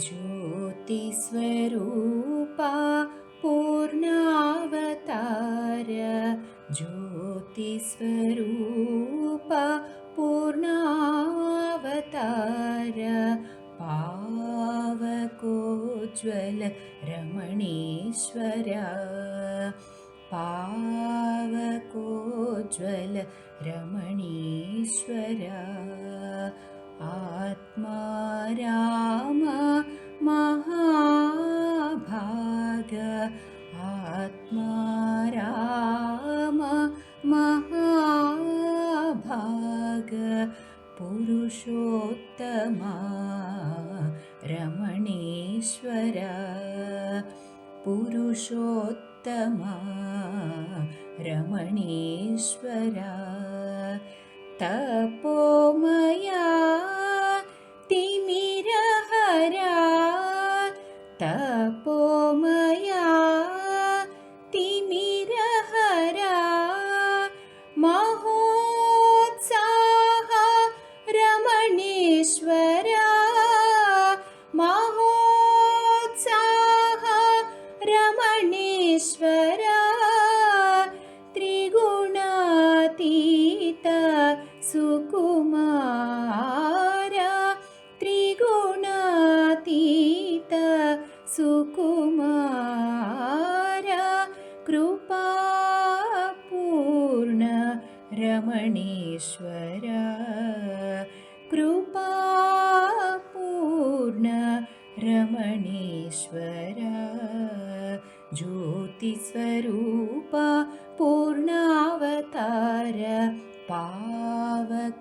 ज्योतिस्वरूपा पूर्णावतार ज्योतिस्वरूपा पूर्णावतार पावकोज्ज्वल रमणीश्वर पावकोज्ज्वल रमणीश्वर आत्मा राम महाभाग आत्मा राम महाभाग पुरुषोत्तमा रमणीश्वर पुरुषोत्तमा रमणीश्वर तपोमया तिमिरहरा तपोमया तिमिरहरा महोत्साह रमणीश्वरा महोत्साह रमणीश्वरा त्रिगुणातीत सुकुमार त्रिगुणातीत सुकुमार कृपापूर्ण रमणीश्वर कृपापूर्ण रमणीश्वर ज्योतिस्वरूपा पूर्णावतार पावकोज्ज्वल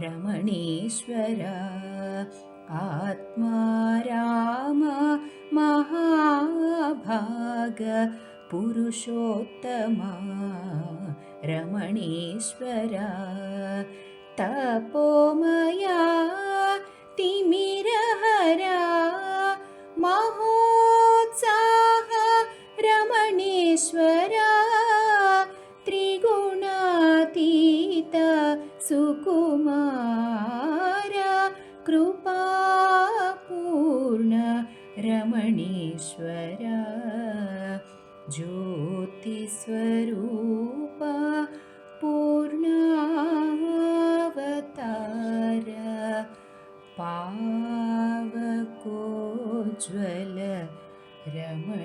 रमणीश्वर आत्मा राम महाभाग पुरुषोत्तमा रमणीश्वर तपोमया तिमिरहरा महोत्साह रमणीश्वर त्रिगुणातीत सुकुमार कृपापूर्ण रमणीश्वर ज्योतिस्वरूपा पूर्णावतार पावकोज्ज्वल रमणीश्वर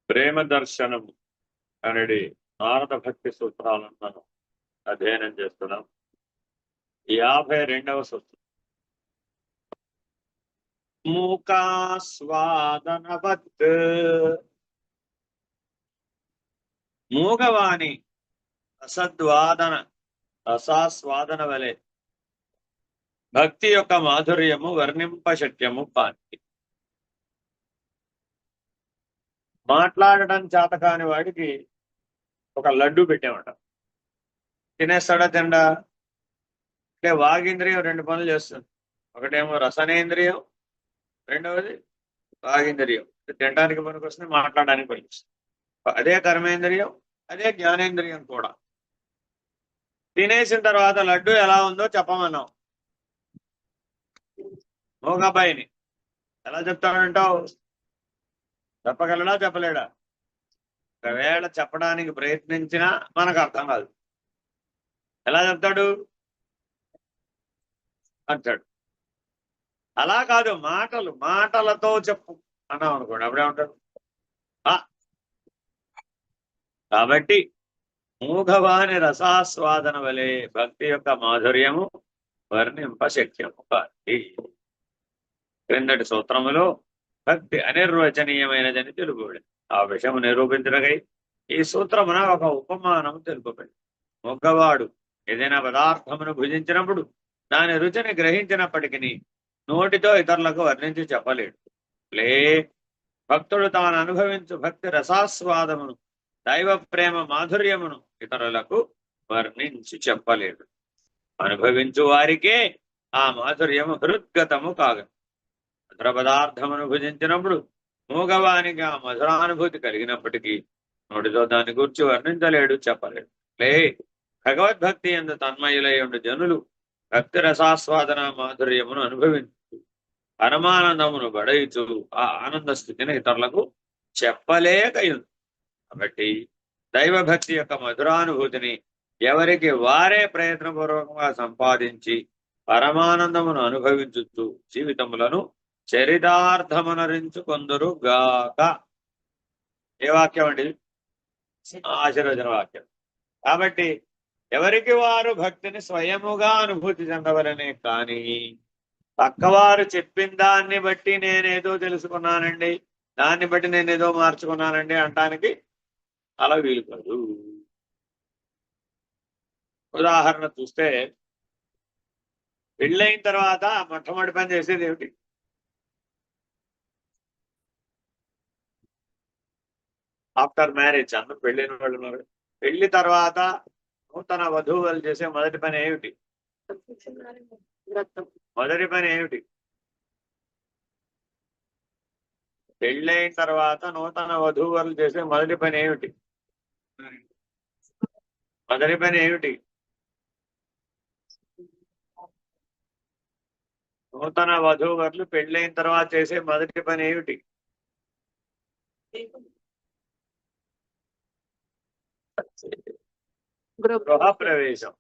ప్రేమ దర్శనం అనేది నారద భక్తి సూత్రాలను మనం అధ్యయనం చేస్తున్నాం. 52వ సూత్రం మూకాస్వాదనవత్ మూగవాణి రసాస్వాదన వలె భక్తి యొక్క మాధుర్యము వర్ణింపశక్యము కాంతి. మాట్లాడటం చేతకాని వాడికి ఒక లడ్డు పెట్టామట, తినేస్తాడా తిండా అంటే వాగింద్రియం 2 పనులు చేస్తుంది. ఒకటేమో రసనేంద్రియం, రెండవది వాగింద్రియం. తినడానికి పనికొస్తుంది, మాట్లాడడానికి పనికొస్తుంది. అదే కర్మేంద్రియం, అదే జ్ఞానేంద్రియం కూడా. తినేసిన తర్వాత లడ్డు ఎలా ఉందో చెప్పమన్నాం. మూగబాయిని ఎలా చెప్తాడంటావు? చెప్పగలడా చెప్పలేడా? ఒకవేళ చెప్పడానికి ప్రయత్నించినా మనకు అర్థం కాదు. ఎలా చెప్తాడు అంటాడు. అలా కాదు, మాటలతో చెప్పు అన్నాం అనుకోండి, అప్పుడేమంటాడు? కాబట్టి మూగవాని రసాస్వాదన వలె భక్తి యొక్క మాధుర్యము వర్ణింపశక్యము కాదు. క్రిందటి సూత్రములో భక్తి అనిర్వచనీయమైనదని తెలుపబడింది. ఆ విషయము నిరూపించడకై ఈ సూత్రమున ఒక ఉపమానము తెలుపబడింది. మొగ్గవాడు ఏదైనా పదార్థమును భుజించినప్పుడు దాని రుచిని గ్రహించినప్పటికీ నోటితో ఇతరులకు వర్ణించి చెప్పలేడు. భక్తుడు తాను అనుభవించు భక్తి రసాస్వాదమును, దైవ ప్రేమ మాధుర్యమును ఇతరులకు వర్ణించి చెప్పలేడు. అనుభవించు వారికే ఆ మాధుర్యము హృద్గతము కాగదు. మధుర పదార్థమును భుజించినప్పుడు మూగవానికి ఆ మధురానుభూతి కలిగినప్పటికీ నోటితో దాన్ని గురించి వర్ణించలేడు, చెప్పలేడు. భగవద్భక్తి ఎందు తన్మయులై ఉండు జనులు భక్తి రసాస్వాదన మాధుర్యమును అనుభవించు పరమానందమును బడయిచు ఆ ఆనంద స్థితిని ఇతరులకు చెప్పలేకయుంది. కాబట్టి దైవభక్తి యొక్క మధురానుభూతిని ఎవరికి వారే ప్రయత్నపూర్వకంగా సంపాదించి పరమానందమును అనుభవించుతూ జీవితములను చరితార్థమనరించుకొందరు గాక. ఏ వాక్యం అండి? ఆశీర్వచన వాక్యం. కాబట్టి ఎవరికి వారు భక్తిని స్వయముగా అనుభూతి చెందవలనే కానీ పక్కవారు చెప్పిన దాన్ని బట్టి నేనేదో తెలుసుకున్నానండి, దాన్ని బట్టి నేనేదో మార్చుకున్నానండి అంటానికి అలా వీలు కాదు. ఉదాహరణ చూస్తే, పెళ్ళైన తర్వాత మొట్టమొదటి పని చేసేది ఏమిటి? ఆఫ్టర్ మ్యారేజ్, అందరూ పెళ్ళైన వాళ్ళు ఉన్నారు. పెళ్లి తర్వాత నూతన వధువులు చేసే మొదటి పని ఏమిటి? మొదటి పని ఏమిటి? పెళ్ళైన తర్వాత నూతన వధువులు చేసే మొదటి పని ఏమిటి? మొదటి పని ఏమిటి? నూతన వధూవరులు పెళ్ళైన తర్వాత చేసే మొదటి పని ఏమిటి? గృహప్రవేశం.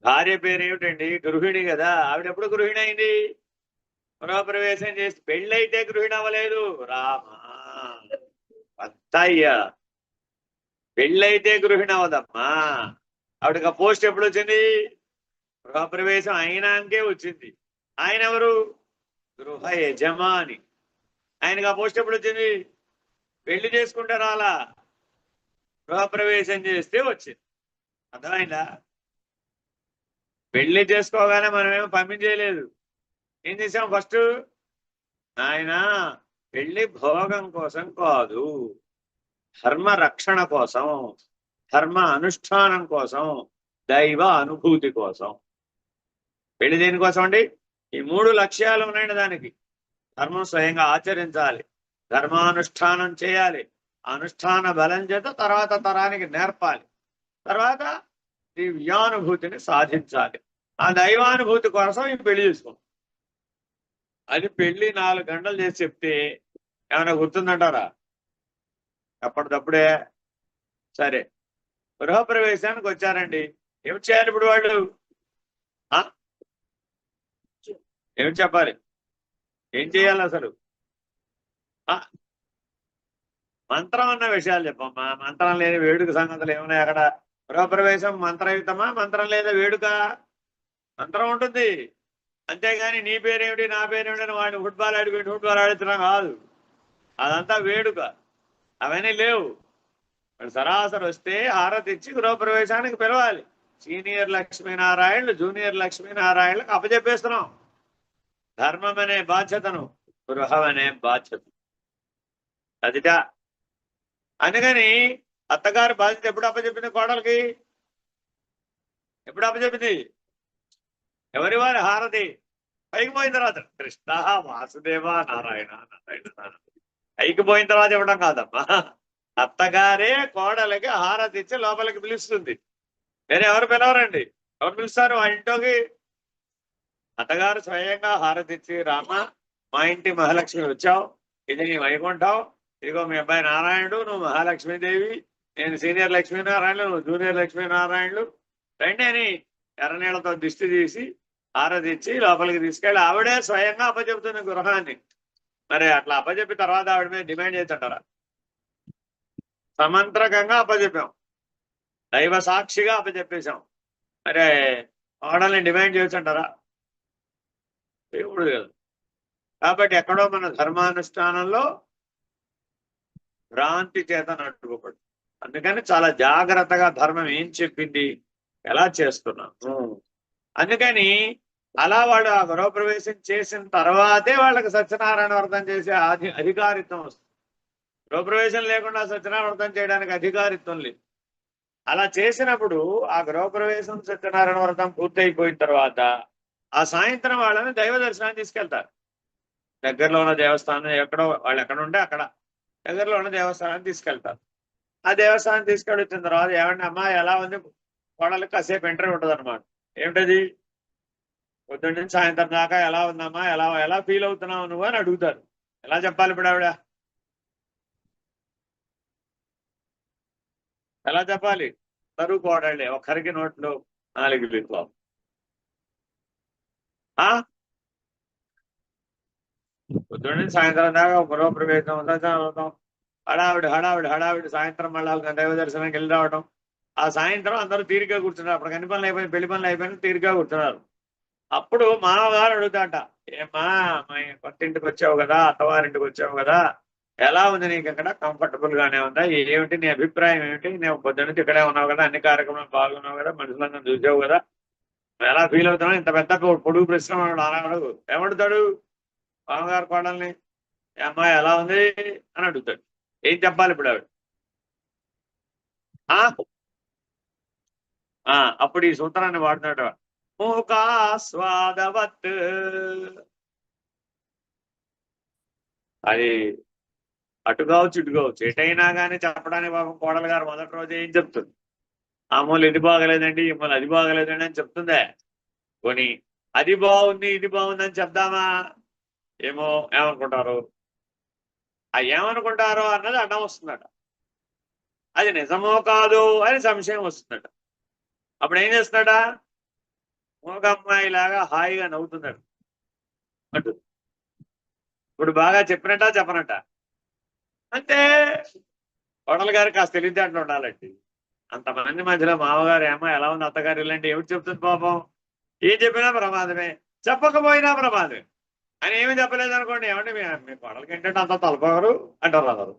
భార్య పేరు ఏమిటండి? గృహిణి కదా. ఆవిడ ఎప్పుడు గృహిణి అయింది? గృహప్రవేశం చేసి. పెళ్ళైతే గృహిణి అవ్వలేదు. రామా అత్తయ్య, పెళ్ళైతే గృహిణి అవ్వదమ్మా. ఆవిడకి ఆ పోస్ట్ ఎప్పుడు వచ్చింది? గృహప్రవేశం అయినాకే వచ్చింది. ఆయన ఎవరు? గృహ యజమాని. ఆయనకు ఆ పోస్ట్ ఎప్పుడు వచ్చింది? పెళ్లి చేసుకుంటే రాలా, గృహప్రవేశం చేస్తే వచ్చింది. అర్థమైందా? పెళ్లి చేసుకోగానే మనమేమో పంపించేయలేదు. ఏం చేసాం? ఫస్ట్ ఆయన పెళ్లి భోగం కోసం కాదు, ధర్మ రక్షణ కోసం, ధర్మ అనుష్ఠానం కోసం, దైవ అనుభూతి కోసం. పెళ్లి దేనికోసం అండి? ఈ 3 లక్ష్యాలు ఉన్నాయండి దానికి. ధర్మం స్వయంగా ఆచరించాలి, ధర్మానుష్ఠానం చేయాలి, అనుష్ఠాన బలం చేత తర్వాత తరానికి నేర్పాలి, తర్వాత దివ్యానుభూతిని సాధించాలి. ఆ దైవానుభూతి కోసం ఈ పెళ్లి చేసుకోం. అది పెళ్లి 4 గంటలు చేసి చెప్తే ఏమైనా గుర్తుందంటారా? అప్పటిదప్పుడే. సరే, గృహప్రవేశానికి వచ్చారండి, ఏమి చేయాలి ఇప్పుడు వాళ్ళు? ఏమి చెప్పాలి? ఏం చేయాలి అసలు? మంత్రం అన్న విషయాలు చెప్పమ్మా. మంత్రం లేని వేడుక సంగతులు ఏమున్నాయి అక్కడ? గృహప్రవేశం మంత్రయుతమా? మంత్రం లేదా వేడుక? మంత్రం ఉంటుంది. అంతేగాని నీ పేరేమిటి నా పేరేమిటి అని వాడిని ఫుట్బాల్ ఆడిపోయి ఫుట్బాల్ ఆడుతున్నా కాదు. అదంతా వేడుక. అవన్నీ లేవు. సరాసరి వస్తే హారతి ఇచ్చి గృహప్రవేశానికి పిలవాలి. సీనియర్ లక్ష్మీనారాయణలు జూనియర్ లక్ష్మీనారాయణలకు అప్పచెప్పేస్తున్నాం ధర్మం అనే బాధ్యతను, గృహం అనే బాధ్యత. అదిట. అందుకని అత్తగారి బాధ్యత ఎప్పుడు అప్పచెప్పింది కోడలికి? ఎప్పుడు అప్పచెప్పింది? ఎవరి వారి హారతి పైకి పోయిన తర్వాత, కృష్ణ వాసుదేవ నారాయణ నారాయణ నారాయణ పైకి పోయిన తర్వాత ఇవ్వడం కాదమ్మా. అత్తగారే కోడలికి హారతి ఇచ్చి లోపలికి పిలుస్తుంది. వేరే ఎవరు పిలవరండి. ఎవరు పిలుస్తారు ఆ ఇంట్లోకి? అత్తగారు స్వయంగా హారతిచ్చి, రామ మా ఇంటి మహాలక్ష్మి వచ్చావు, ఇది నీ వైకుంఠం, ఇదిగో మీ అబ్బాయి నారాయణుడు, నువ్వు మహాలక్ష్మీదేవి, నేను సీనియర్ లక్ష్మీనారాయణులు, నువ్వు జూనియర్ లక్ష్మీనారాయణులు, రండి అని ఎర్రనీళ్లతో దిష్టి తీసి హారతిచ్చి లోపలికి తీసుకెళ్ళి ఆవిడే స్వయంగా అప్పచెబుతుంది గృహాన్ని. మరి అట్లా అప్పచెప్పి తర్వాత ఆవిడ మీద డిమాండ్ చేస్తుంటారా? సమంత్రకంగా అప్పచెప్పాం, దైవ సాక్షిగా అప్పచెప్పేశాం, మరి కోడల్ని డిమాండ్ చేస్తుంటారా? దేవుడు కదా. కాబట్టి ఎక్కడో మన ధర్మానుష్ఠానంలో భ్రాంతి చేత నడుపుకోకూడదు. అందుకని చాలా జాగ్రత్తగా ధర్మం ఏం చెప్పింది, ఎలా చేస్తున్నాము. అందుకని అలా వాళ్ళు ఆ గృహప్రవేశం చేసిన తర్వాతే వాళ్ళకి సత్యనారాయణ వ్రతం చేసే అధికారిత్వం వస్తుంది. గృహప్రవేశం లేకుండా సత్యనారాయణ వ్రతం చేయడానికి అధికారిత్వం లేదు. అలా చేసినప్పుడు ఆ గృహప్రవేశం సత్యనారాయణ వ్రతం పూర్తయిపోయిన తర్వాత ఆ సాయంత్రం వాళ్ళని దైవ దర్శనాన్ని తీసుకెళ్తారు. దగ్గరలో ఉన్న దేవస్థానం, ఎక్కడో వాళ్ళు ఎక్కడ ఉంటే అక్కడ దగ్గరలో ఉన్న దేవస్థానాన్ని తీసుకెళ్తారు. ఆ దేవస్థానం తీసుకెళ్ళొచ్చిన తర్వాత ఏమంటే అమ్మా ఎలా ఉంది, కోడలికి కాసేపు ఇంటర్వ్యూ ఉంటుంది అనమాట. ఏమిటది? పొద్దున్న నుంచి సాయంత్రం దాకా ఎలా ఉందమ్మా, ఎలా ఎలా ఫీల్ అవుతున్నావు నువ్వు అని అడుగుతారు. ఎలా చెప్పాలి ఇప్పుడు ఆవిడ? ఎలా చెప్పాలి? తరువు కోడళ్ళే, ఒక్కరికి నోట్లో 4 విప్లవం. పొద్దున్న నుంచి సాయంత్రం దాకా గృహప్రవేశం, అవుతాం, హడావిడి సాయంత్రం మళ్ళీ దైవ దర్శనానికి వెళ్ళి రావడం. ఆ సాయంత్రం అందరూ తీరిగ్గా కూర్చున్నారు. అప్పుడు అన్ని పనులు అయిపోయి, పెళ్లి పనులు అయిపోయినా తీరిగ్గా కూర్చున్నారు. అప్పుడు మామగారు అడుగుతాట, ఏమ్మా మా కొత్తింటికి వచ్చావు కదా, అత్తవారింటికి వచ్చావు కదా, ఎలా ఉంది నీకు ఇక్కడ? కంఫర్టబుల్ గానే ఉందా? ఏమిటి నీ అభిప్రాయం ఏమిటి? నేను పొద్దున్నది ఇక్కడే ఉన్నావు కదా, అన్ని కార్యక్రమాలు బాగున్నావు కదా, మనుషులందరూ చూసావు కదా, ఎలా ఫీల్ అవుతున్నావు? ఇంత పెద్ద పొడుగు ప్రశ్న అడుగు. ఏమడుతాడు మామగారు కోడల్ని? అమ్మాయి ఎలా ఉంది అని అడుగుతాడు. ఏం చెప్పాలి ఇప్పుడు ఆవిడ? అప్పుడు ఈ సూత్రాన్ని వాడుతున్నాడు, మూకాస్వాదవత్. అది అటు కావచ్చు ఇటు కావచ్చు, ఎటైనా కానీ చెప్పడానికి పాపం కోడలు గారు మొదటి రోజు ఏం చెప్తుంది? ఆ మూలు ఇది బాగలేదండి, ఈ మూలు అది బాగలేదండి అని చెప్తుందే. కొని అది బాగుంది ఇది బాగుంది అని చెప్దామా? ఏమో ఏమనుకుంటారు, ఆ ఏమనుకుంటారో అన్నది అడ్డం వస్తుందట. అది నిజమో కాదు అని సంశయం వస్తుందట. అప్పుడు ఏం చేస్తున్నాడా? ఒక అమ్మాయిలాగా హాయిగా నవ్వుతున్నాడు. అటు ఇప్పుడు బాగా చెప్పినట్ట చెప్పనట్ట అంటే కోడలు గారు కాస్త తెలివితేటలు ఉండాలండి. అంతమంది మధ్యలో మామగారు ఏమో ఎలా ఉంది అత్తగారు ఇలాంటి ఏమిటి చెప్తుంది పాపం? ఏం చెప్పినా ప్రమాదమే, చెప్పకపోయినా ప్రమాదమే. అని ఏమి చెప్పలేదు అనుకోండి, ఏమంటే మీ కోడలకి ఏంటంటే అంత తలపోగరు అంటారు అందరు.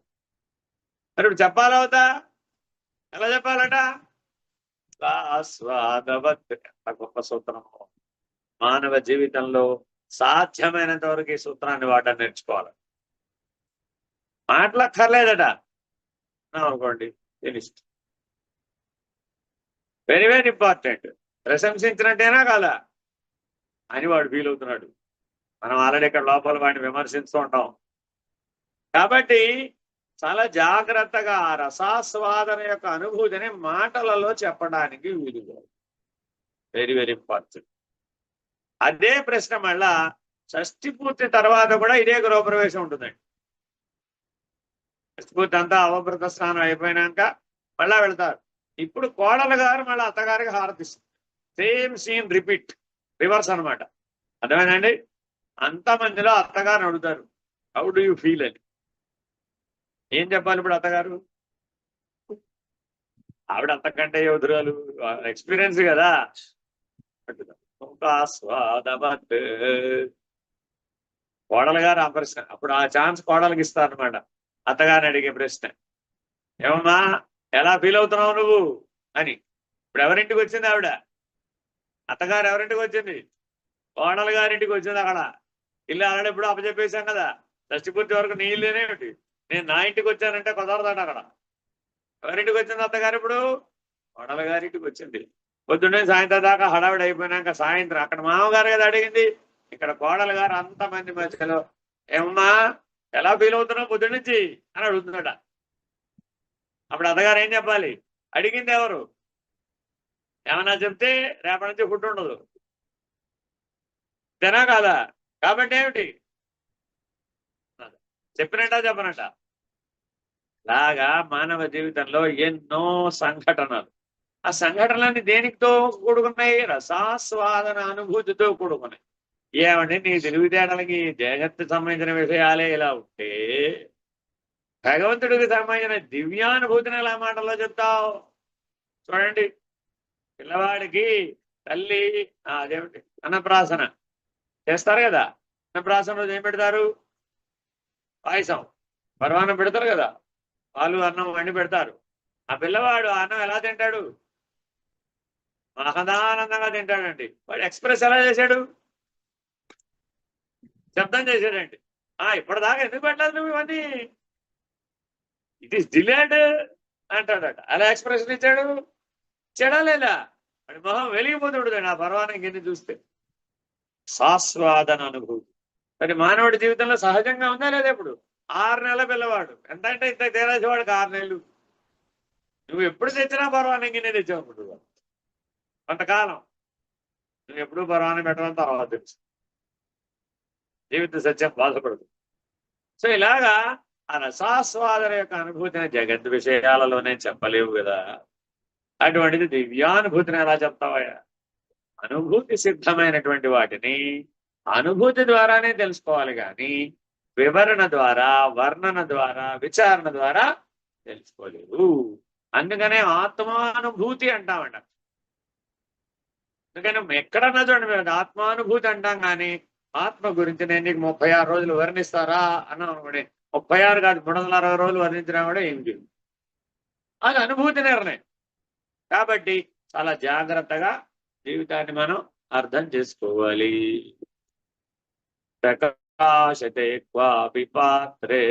మరి ఇప్పుడు చెప్పాలవుతా? ఎలా చెప్పాలట? ఆస్వాదవత్. ఎంత గొప్ప సూత్రము! మానవ జీవితంలో సాధ్యమైనంత వరకు ఈ సూత్రాన్ని వాడని నేర్చుకోవాలి. మాటలక్కర్లేదట అనుకోండి, తెలుసు. Very very important. ప్రశంసించినట్టేనా కాదా అని వాడు ఫీల్ అవుతున్నాడు. మనం ఆల్రెడీ ఇక్కడ లోపల వాడిని విమర్శిస్తూ ఉంటాం. కాబట్టి చాలా జాగ్రత్తగా ఆ రసాస్వాదన యొక్క అనుభూతిని మాటలలో చెప్పడానికి వీలుగా. Very very important. అదే ప్రశ్న మళ్ళా షష్ఠి పూర్తి తర్వాత కూడా ఇదే గృహప్రవేశం ఉంటుందండి. షష్ఠి పూర్తి అంతా అవభృత స్నానం అయిపోయినాక మళ్ళా వెళ్తారు. ఇప్పుడు కోడలు గారు మళ్ళీ అత్తగారికి హారతిస్తుంది. సేమ్ సీన్ రిపీట్, రివర్స్ అనమాట. అర్థమైందండి? అంతమందిలో అత్తగారు అడుగుతారు, హౌ డు యూ ఫీల్ అని. ఏం చెప్పాలి ఇప్పుడు అత్తగారు? ఆవిడ అంతకంటే యోధురాలు, ఎక్స్పీరియన్స్ కదా. కోడలు గారు ఆ ప్రశ్న, అప్పుడు ఆ ఛాన్స్ కోడలికి ఇస్తారనమాట. అత్తగారిని అడిగే ప్రశ్న, ఏమమ్మా ఎలా ఫీల్ అవుతున్నావు నువ్వు అని. ఇప్పుడు ఎవరింటికి వచ్చింది ఆవిడ? అత్తగారు ఎవరింటికి వచ్చింది? కోడలు గారింటికి వచ్చింది. అక్కడ ఇల్లు ఆల్రెడీ ఎప్పుడు అప్పచెప్పేశాం కదా, షష్ఠి వరకు నీ ఇల్లేనేమిటి, నేను నా ఇంటికి వచ్చానంటే కుదరదట. అక్కడ ఎవరింటికి వచ్చింది అత్తగారు? ఇప్పుడు కోడల గారింటికి వచ్చింది. పొద్దున్నే సాయంత్రం దాకా హడావిడి అయిపోయినాక సాయంత్రం అక్కడ మామగారు కదా అడిగింది, ఇక్కడ కోడలు గారు అంతమంది మధ్యలో ఏమమ్మా ఎలా ఫీల్ అవుతున్నావు పొద్దున్నుంచి అని అడుగుతున్నాడ. అప్పుడు అత్తగారు ఏం చెప్పాలి? అడిగింది ఎవరు? ఏమన్నా చెప్తే రేపటి నుంచి ఫుడ్ ఉండదు. తినా కాదా? కాబట్టి ఏమిటి చెప్పినట్ట చెప్పనట్ట లాగా మానవ జీవితంలో ఎన్నో సంఘటనలు. ఆ సంఘటనలన్నీ దేనితో కూడుకున్నాయి? రసాస్వాదన అనుభూతితో కూడుకున్నాయి. ఏమంటే నీ తెలివితేటలకి జగత్తు సంబంధించిన విషయాలే ఇలా ఉంటే భగవంతుడికి సంబంధించిన దివ్యానుభూతిని ఎలా మాటల్లో చెప్తావు? చూడండి, పిల్లవాడికి తల్లి అదేమిటి అన్నప్రాసన చేస్తారు కదా. అన్నప్రాసన రోజు ఏం పెడతారు? పాయసం, పరమాన్నం పెడతారు కదా. పాలు అన్నం వండి పెడతారు. ఆ పిల్లవాడు ఆ అన్నం ఎలా తింటాడు? మహదానందంగా తింటాడండి. వాడు ఎక్స్ప్రెస్ ఎలా చేశాడు? శబ్దం చేశాడండి. ఇప్పటిదాకా ఎందుకు పెట్టలేదు నువ్వు ఇవన్నీ? ఇట్ ఈస్ డిలేడ్ అంటాడట. అలా ఎక్స్ప్రెషన్ ఇచ్చాడు. చెడలేదా? వాడి మొహం వెలిగిపోతుండదండి ఆ పర్వాణం కింద చూస్తే. సాస్వాదన అనుభూతి మరి మానవుడి జీవితంలో సహజంగా ఉందా లేదా? ఇప్పుడు 6 నెలల పిల్లవాడు ఎంత అంటే ఇంత తేరాసి వాడికి 6 నెలలు. నువ్వు ఎప్పుడు తెచ్చినా పర్వాణం కింద తెచ్చావు. కొంతకాలం నువ్వు ఎప్పుడు పర్వాణం పెట్టడం తర్వాత తెలుసు. జీవిత సత్యం బాధపడదు. సో ఇలాగా ఆ రసాస్వాదన యొక్క అనుభూతిని జగత్ విషయాలలోనే చెప్పలేవు కదా. అటువంటిది దివ్యానుభూతిని ఎలా చెప్తావయ్యా? అనుభూతి సిద్ధమైనటువంటి వాటిని అనుభూతి ద్వారానే తెలుసుకోవాలి కానీ వివరణ ద్వారా, వర్ణన ద్వారా, విచారణ ద్వారా తెలుసుకోలేవు. అందుకనే ఆత్మానుభూతి అంటామంట. అందుకని ఎక్కడన్నా చూడండి, మేము ఆత్మానుభూతి అంటాం కానీ ఆత్మ గురించి నేను నీకు 36 రోజులు వర్ణిస్తారా అన్నాం అనుకోండి. 36 కాదు 360 రోజులు వర్ణించినా కూడా ఏం లేదు. అది అనుభూతి నిర్ణయం. కాబట్టి చాలా జాగ్రత్తగా జీవితాన్ని మనం అర్థం చేసుకోవాలి. ప్రకాశతే క్వాపి పాత్రే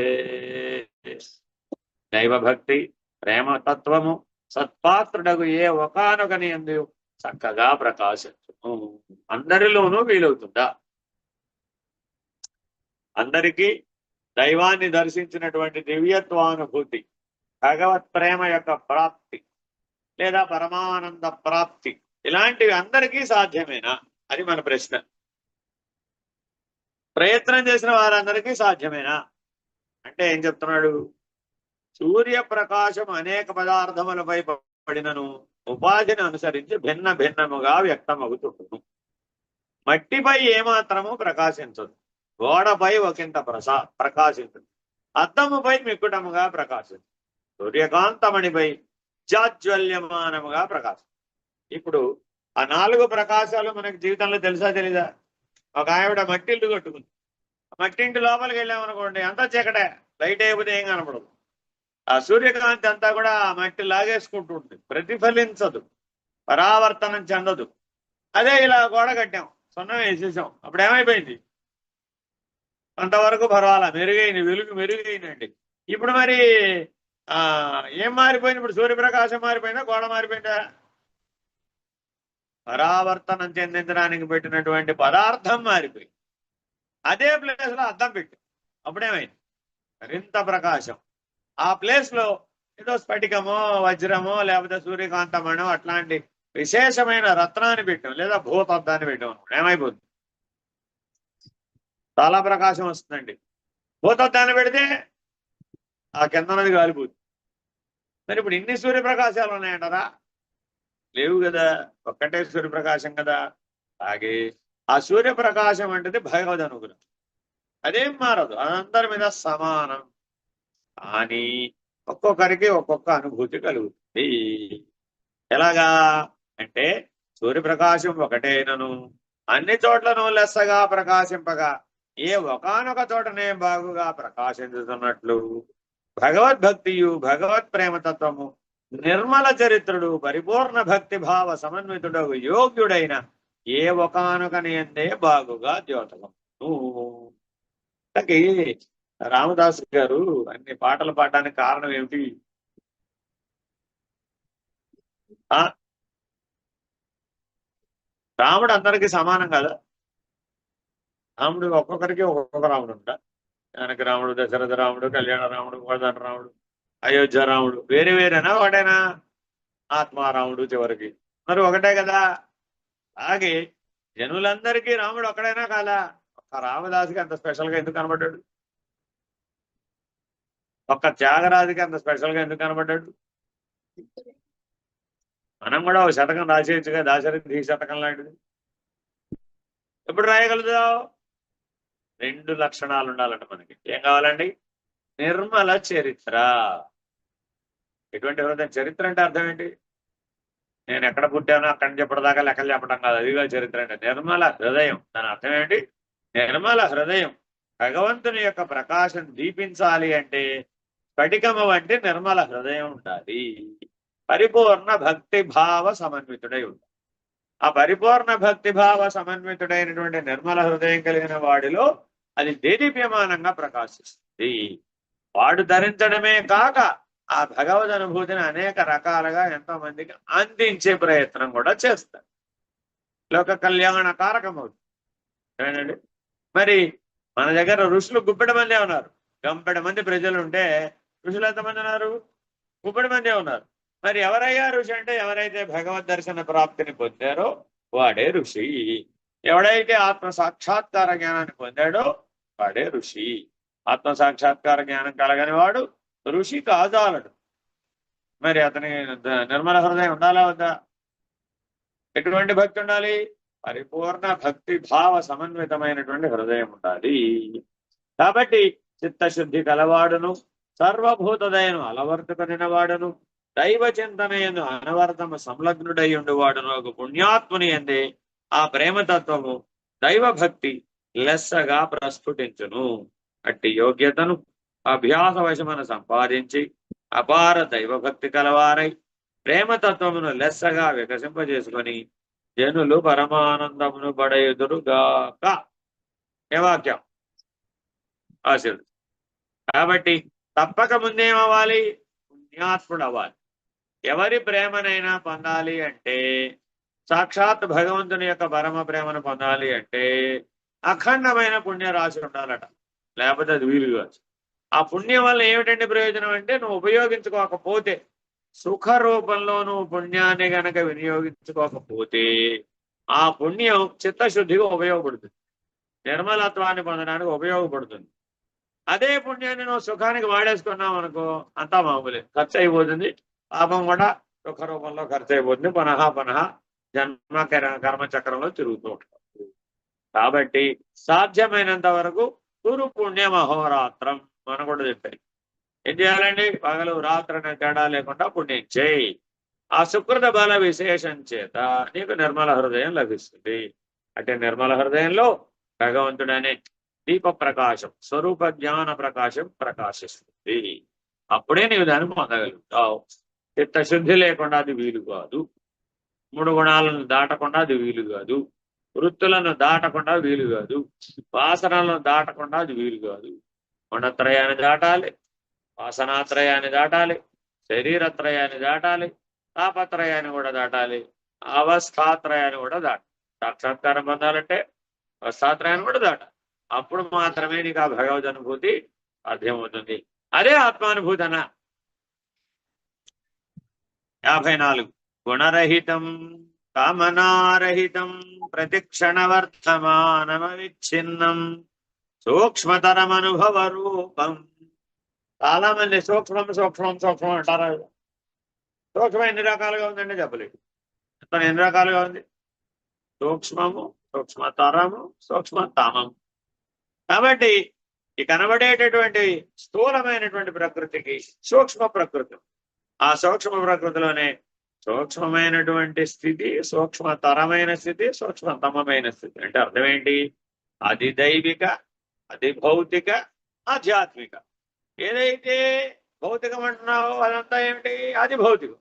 దైవభక్తి ప్రేమతత్వము సత్పాత్రుడకు ఏ ఒకానొకని యందు చక్కగా ప్రకాశించును. అందరిలోనూ వీలవుతుందా? అందరికీ దైవాన్ని దర్శించినటువంటి దివ్యత్వానుభూతి, భగవత్ ప్రేమ యొక్క ప్రాప్తి లేదా పరమానంద ప్రాప్తి ఇలాంటివి అందరికీ సాధ్యమేనా? అది మన ప్రశ్న. ప్రయత్నం చేసిన వారందరికీ సాధ్యమేనా అంటే ఏం చెప్తున్నాడు? సూర్యప్రకాశం అనేక పదార్థములపై పడినను ఉపాధిని అనుసరించి భిన్న భిన్నముగా వ్యక్తమవుతుండును. మట్టిపై ఏమాత్రము ప్రకాశించదు, గోడపై ఒకంత ప్రకాశించదు, అద్దముపై మిక్కుటముగా ప్రకాశించదు, సూర్యకాంతమణిపై జాజ్వల్యమానముగా ప్రకాశం. ఇప్పుడు ఆ 4 ప్రకాశాలు మనకి జీవితంలో తెలుసా తెలీదా? ఒక ఆవిడ మట్టిల్లు కట్టుకుంది. మట్టింటి లోపలికి వెళ్ళామనుకోండి అంతా చీకటే, లైట్ అయిపోతే ఏం కనపడదు. ఆ సూర్యకాంతి అంతా కూడా ఆ మట్టి లాగేసుకుంటూ ఉంటుంది, ప్రతిఫలించదు, పరావర్తనం చెందదు. అదే ఇలా గోడ కట్టాం, సున్నం వేసేసాం, అప్పుడు ఏమైపోయింది? అంతవరకు పర్వాలా, మెరుగైంది, వెలుగు మెరుగైందండి. ఇప్పుడు మరి ఏం మారిపోయింది? ఇప్పుడు సూర్యప్రకాశం మారిపోయిందా, గోడ మారిపోయిందా? పరావర్తనం చెందించడానికి పెట్టినటువంటి పదార్థం మారిపోయింది. అదే ప్లేస్ లో అద్దం పెట్టి అప్పుడేమైంది? మరింత ప్రకాశం. ఆ ప్లేస్ లో ఏదో స్ఫటికమో వజ్రమో లేకపోతే సూర్యకాంతమనో అట్లాంటి విశేషమైన రత్నాన్ని పెట్టాం లేదా భూతద్దాన్ని పెట్టాం, ఏమైపోతుంది? చాలా ప్రకాశం వస్తుందండి. భూతద్దాన్ని పెడితే ఆ కిందనది కాలిపోతుంది. మరి ఇప్పుడు ఇన్ని సూర్యప్రకాశాలు ఉన్నాయంటారా? లేవు కదా, ఒక్కటే సూర్యప్రకాశం కదా. అలాగే ఆ సూర్యప్రకాశం అంటే భగవద్ అనుగ్రహం, అదేం మారదు, అందరి మీద సమానం. కానీ ఒక్కొక్కరికి ఒక్కొక్క అనుభూతి కలుగుతుంది. ఎలాగా అంటే సూర్యప్రకాశం ఒకటేనను అన్ని చోట్లను లెస్సగా ప్రకాశింపగా ఏ ఒకానొక చోటనే బాగుగా ప్రకాశించుతున్నట్లు భగవద్భక్తియు భగవత్ ప్రేమతత్వము నిర్మల చరిత్రుడు పరిపూర్ణ భక్తి భావ సమన్వితుడు యోగ్యుడైన ఏ ఒకానొకని ఎందే బాగుగా ద్యోతకం. రామదాసు గారు అన్ని పాటలు పాడడానికి కారణం ఏమిటి? రాముడు అందరికీ సమానం కదా. రాముడు ఒక్కొక్కరికి ఒక్కొక్క రాముడు ఉంటా. జానకి రాముడు, దశరథ రాముడు, కళ్యాణ రాముడు, కోదండ రాముడు, అయోధ్య రాముడు వేరే వేరేనా? వాడేనా? ఆత్మారాముడు చివరికి మరి ఒకటే కదా. అలాగే జనులందరికీ రాముడు ఒక్కడైనా కాదా? ఒక్క రామదాసుకి అంత స్పెషల్గా ఎందుకు కనబడ్డాడు? ఒక్క త్యాగరాజుకి అంత స్పెషల్గా ఎందుకు కనబడ్డాడు? మనం కూడా ఒక శతకం రాసేయచ్చుగా, దాశరథి శతకం లాంటిది. ఎప్పుడు రాయగలుగుతావు? 2 లక్షణాలు ఉండాలంట మనకి. ఏం కావాలండి? నిర్మల చరిత్ర. ఎటువంటి హృదయం? చరిత్ర అంటే అర్థం ఏంటి? నేను ఎక్కడ పుట్టానో అక్కడి నుంచి ఎప్పటిదాకా లెక్కలు చెప్పడం కాదు. అదిగా చరిత్ర అంటే. నిర్మల హృదయం. దాని అర్థం ఏంటి? నిర్మల హృదయం. భగవంతుని యొక్క ప్రకాశం దీపించాలి అంటే స్ఫటికము వంటి నిర్మల హృదయం ఉండాలి. పరిపూర్ణ భక్తి భావ సమన్వితుడై ఉండాలి. ఆ పరిపూర్ణ భక్తి భావ సమన్వితుడైనటువంటి నిర్మల హృదయం కలిగిన వాడిలో అది దేదీప్యమానంగా ప్రకాశిస్తుంది. వాడు ధరించడమే కాక ఆ భగవద్ అనుభూతిని అనేక రకాలుగా ఎంతో మందికి అందించే ప్రయత్నం కూడా చేస్తారు. లోక కళ్యాణ కారకమవుతుంది. ఏనండి? మరి మన దగ్గర ఋషులు గుప్పెడ మందే ఉన్నారు. గంపెడ మంది ప్రజలు ఉంటే ఋషులు ఎంతమంది ఉన్నారు? గుప్పెడ మందే ఉన్నారు. మరి ఎవరయ్యా ఋషి అంటే ఎవరైతే భగవద్ దర్శన ప్రాప్తిని పొందారో వాడే ఋషి. ఎవడైతే ఆత్మ సాక్షాత్కార జ్ఞానాన్ని పొందాడో వాడే ఋషి. ఆత్మ సాక్షాత్కార జ్ఞానం కలగని వాడు ఋషి కాదాలడు. మరి అతని నిర్మల హృదయం ఉండాలా వద్దా? ఎటువంటి భక్తి ఉండాలి? పరిపూర్ణ భక్తి భావ సమన్వితమైనటువంటి హృదయం ఉండాలి. కాబట్టి చిత్తశుద్ధి కలవాడును, సర్వభూతదయను అలవర్తుకనినవాడును, దైవ చింతనయందు అనవర్తము సంలగ్నుడై ఉండువాడును ఒక పుణ్యాత్ముని అందే ఆ ప్రేమతత్వము దైవభక్తి లెస్సగా ప్రస్ఫుటించును. అట్టి యోగ్యతను అభ్యాసవశమున సంపాదించి అపార దైవభక్తి కలవారై ప్రేమతత్వమును లెస్సగా వికసింపజేసుకొని జనులు పరమానందమును పడయుదురుగాక. ఏ వాక్యం? ఆశీర్వది. కాబట్టి తప్పక ముందేమవ్వాలి? పుణ్యాత్ముడు అవ్వాలి. ఎవరి ప్రేమనైనా పొందాలి అంటే, సాక్షాత్ భగవంతుని యొక్క పరమ ప్రేమను పొందాలి అంటే అఖండమైన పుణ్యరాశి ఉండాలట. లేకపోతే అది వీలు కాదు. ఆ పుణ్యం వల్ల ఏమిటండి ప్రయోజనం అంటే, నువ్వు ఉపయోగించుకోకపోతే, సుఖ రూపంలో నువ్వు పుణ్యాన్ని గనక వినియోగించుకోకపోతే ఆ పుణ్యం చిత్తశుద్ధిగా ఉపయోగపడుతుంది, నిర్మలత్వాన్ని పొందడానికి ఉపయోగపడుతుంది. అదే పుణ్యాన్ని నువ్వు సుఖానికి వాడేసుకున్నావు అనుకో, అంతా మామూలే, ఖర్చు అయిపోతుంది. పాపం కూడా సుఖ రూపంలో ఖర్చు అయిపోతుంది. పునః జన్మ కర్మచక్రంలో తిరుగుతూ ఉంటాం. కాబట్టి సాధ్యమైనంత వరకు గురు పుణ్య మహోరాత్రం మనం కూడా చెప్పాయి. ఏం చేయాలండి? పగలు రాత్రి అనే తేడా లేకుండా పుణ్యం చేయి. ఆ సుకృత బల విశేషం చేత నీకు నిర్మల హృదయం లభిస్తుంది. అంటే నిర్మల హృదయంలో భగవంతుడనే దీప ప్రకాశం, స్వరూప జ్ఞాన ప్రకాశం ప్రకాశిస్తుంది. అప్పుడే నీవు దాన్ని పొందగలుగుతావు. చిత్తశుద్ధి లేకుండా అది వీలు కాదు. 3 గుణాలను దాటకుండా అది వీలు కాదు. వృత్తులను దాటకుండా వీలు కాదు. వాసనలను దాటకుండా అది వీలు కాదు. గుణత్రయాన్ని దాటాలి, వాసనాత్రయాన్ని దాటాలి, శరీరత్రయాన్ని దాటాలి, తాపత్రయాన్ని కూడా దాటాలి, అవస్థాత్రయాన్ని కూడా దాటాలి. సాక్షాత్కారం పొందాలంటే అవస్థాత్రయాన్ని కూడా దాటాలి. అప్పుడు మాత్రమే నీకు ఆ భగవద్ అనుభూతి సాధ్యమవుతుంది. అదే ఆత్మానుభూతి అన్న. 54 గుణరహితం కామనారహితం ప్రతిక్షణవర్తమానమవిచ్ఛిన్నం సూక్ష్మతరమనుభవ రూపం. చాలా మంది సూక్ష్మం సూక్ష్మం సూక్ష్మం అంటారా? సూక్ష్మం ఎన్ని రకాలుగా ఉందండి చెప్పలేదు. ఎన్ని రకాలుగా ఉంది? సూక్ష్మము, సూక్ష్మతరము, సూక్ష్మతమము. కాబట్టి ఈ కనబడేటటువంటి స్థూలమైనటువంటి ప్రకృతికి సూక్ష్మ ప్రకృతి, ఆ సూక్ష్మ ప్రకృతిలోనే సూక్ష్మమైనటువంటి స్థితి, సూక్ష్మతరమైన స్థితి, సూక్ష్మతమైన స్థితి. అంటే అర్థం ఏంటి? అది దైవిక, అది భౌతిక, ఆధ్యాత్మిక. ఏదైతే భౌతికం అంటున్నావో అదంతా ఏమిటి? అది భౌతికం.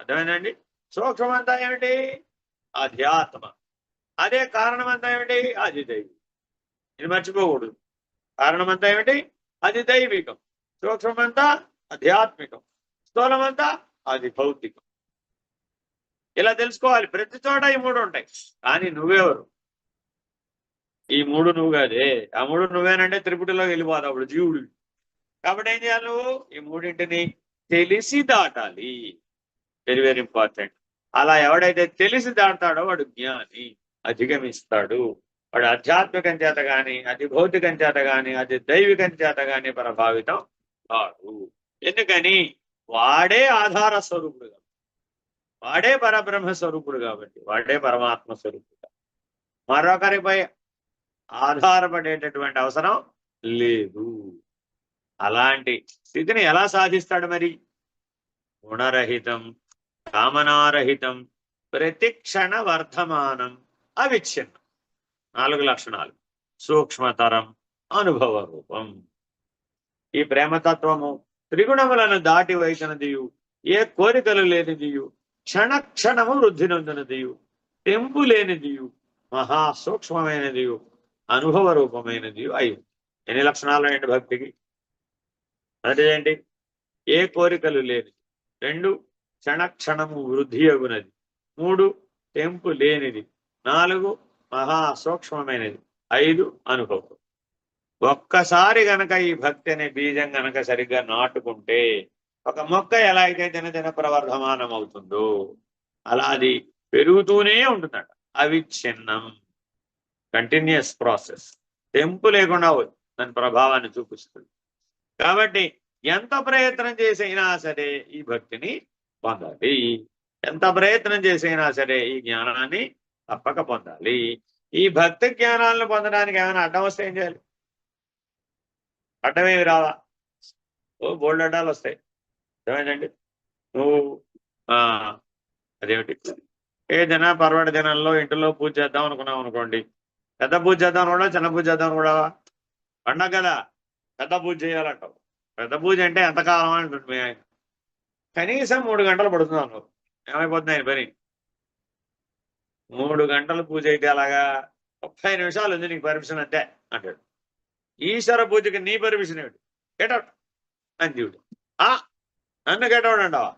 అర్థమైందండి? సూక్ష్మం అంతా ఏమిటి? ఆధ్యాత్మ. అదే కారణం అంతా ఏమిటి? అది దైవికం. ఇది మర్చిపోకూడదు. కారణమంతా ఏమిటి? అది దైవికం. సూక్ష్మమంతా ఆధ్యాత్మికం, స్థూలమంతా అది భౌతికం. ఇలా తెలుసుకోవాలి. ప్రతి చోట ఈ 3 ఉంటాయి. కానీ నువ్వెవరు? ఈ 3 నువ్వు కాదే. ఆ 3 నువ్వేనంటే త్రిపుటిలోకి వెళ్ళిపోతావు అప్పుడు జీవుడు. కాబట్టి ఏం చేయాలి? నువ్వు ఈ 3ంటిని తెలిసి దాటాలి. Very very important. అలా ఎవడైతే తెలిసి దాడతాడో వాడు జ్ఞాని, అధిగమిస్తాడు. వాడు ఆధ్యాత్మికం చేత గాని, అది భౌతికం చేత గాని, అది దైవికం చేత గాని ప్రభావితం కాడు. ఎందుకని వాడే ఆధార స్వరూపుడు, వాడే పరబ్రహ్మ స్వరూపుడు కాబట్టి, వాడే పరమాత్మ స్వరూపుడు. మరొకరిపై ఆధారపడేటటువంటి అవసరం లేదు. అలాంటి స్థితిని ఎలా సాధిస్తాడు మరి? గుణరహితం, కామనారహితం, ప్రతిక్షణ వర్ధమానం, అవిచ్ఛిన్నం. 4 లక్షణాలు. సూక్ష్మతరం, అనుభవ రూపం. ఈ ప్రేమతత్వము త్రిగుణములను దాటి వైచినదియు, ఏ కోరికలు లేనిదియు, క్షణక్షణము వృద్ధి నొందినదియు, తెంపు లేనిదియు, మహాసూక్ష్మమైనదియు, అనుభవ రూపమైనదియు అయి. ఎన్ని లక్షణాలు ఏంటి భక్తికి? అదేంటి? ఏ కోరికలు లేనిది. 2 క్షణక్షణము వృద్ధి అగునది. 3 తెంపు లేనిది. 4 మహాసూక్ష్మమైనది. 5 అనుభవం. ఒక్కసారి గనక ఈ భక్తి అనే బీజం గనక సరిగ్గా నాటుకుంటే, ఒక మొక్క ఎలా అయితే దినదిన ప్రవర్ధమానం అవుతుందో అలా అది పెరుగుతూనే ఉంటుందట. అవిచ్ఛిన్నం, కంటిన్యూస్ ప్రాసెస్. తెంపు లేకుండా దాని ప్రభావాన్ని చూపిస్తుంది. కాబట్టి ఎంత ప్రయత్నం చేసైనా సరే ఈ భక్తిని పొందాలి, ఎంత ప్రయత్నం చేసైనా సరే ఈ జ్ఞానాన్ని తప్పక పొందాలి. ఈ భక్తి జ్ఞానాలను పొందడానికి ఏమైనా అడ్డం వస్తే ఏం చేయాలి? అడ్డమేమి రావా? బోల్డ్ అడ్డాలు వస్తాయి. ఏమైందండి? నువ్వు అదేమిటి, ఏదైనా పర్వటి దినంలో ఇంటిలో పూజ చేద్దాం అనుకున్నావు అనుకోండి, పెద్ద పూజ చేద్దాం కూడా, చిన్న పూజ చేద్దాం కూడా, పండగ కదా పెద్ద పూజ చేయాలంటావు. పెద్ద పూజ అంటే ఎంతకాలం అంటుంది మీ ఆయన. కనీసం 3 గంటలు పడుతుంది అనుకో. ఏమైపోతుంది ఆయన పని? 3 గంటలు పూజ అయితే అలాగా 30 నిమిషాలు ఉంది నీకు పర్మిషన్ అంతే అంటాడు. ఈశ్వర పూజకి నీ పర్మిషన్ ఏమిటి? గెటౌట్ అని దేవుడు. నన్ను గెటౌట్ అంటావా?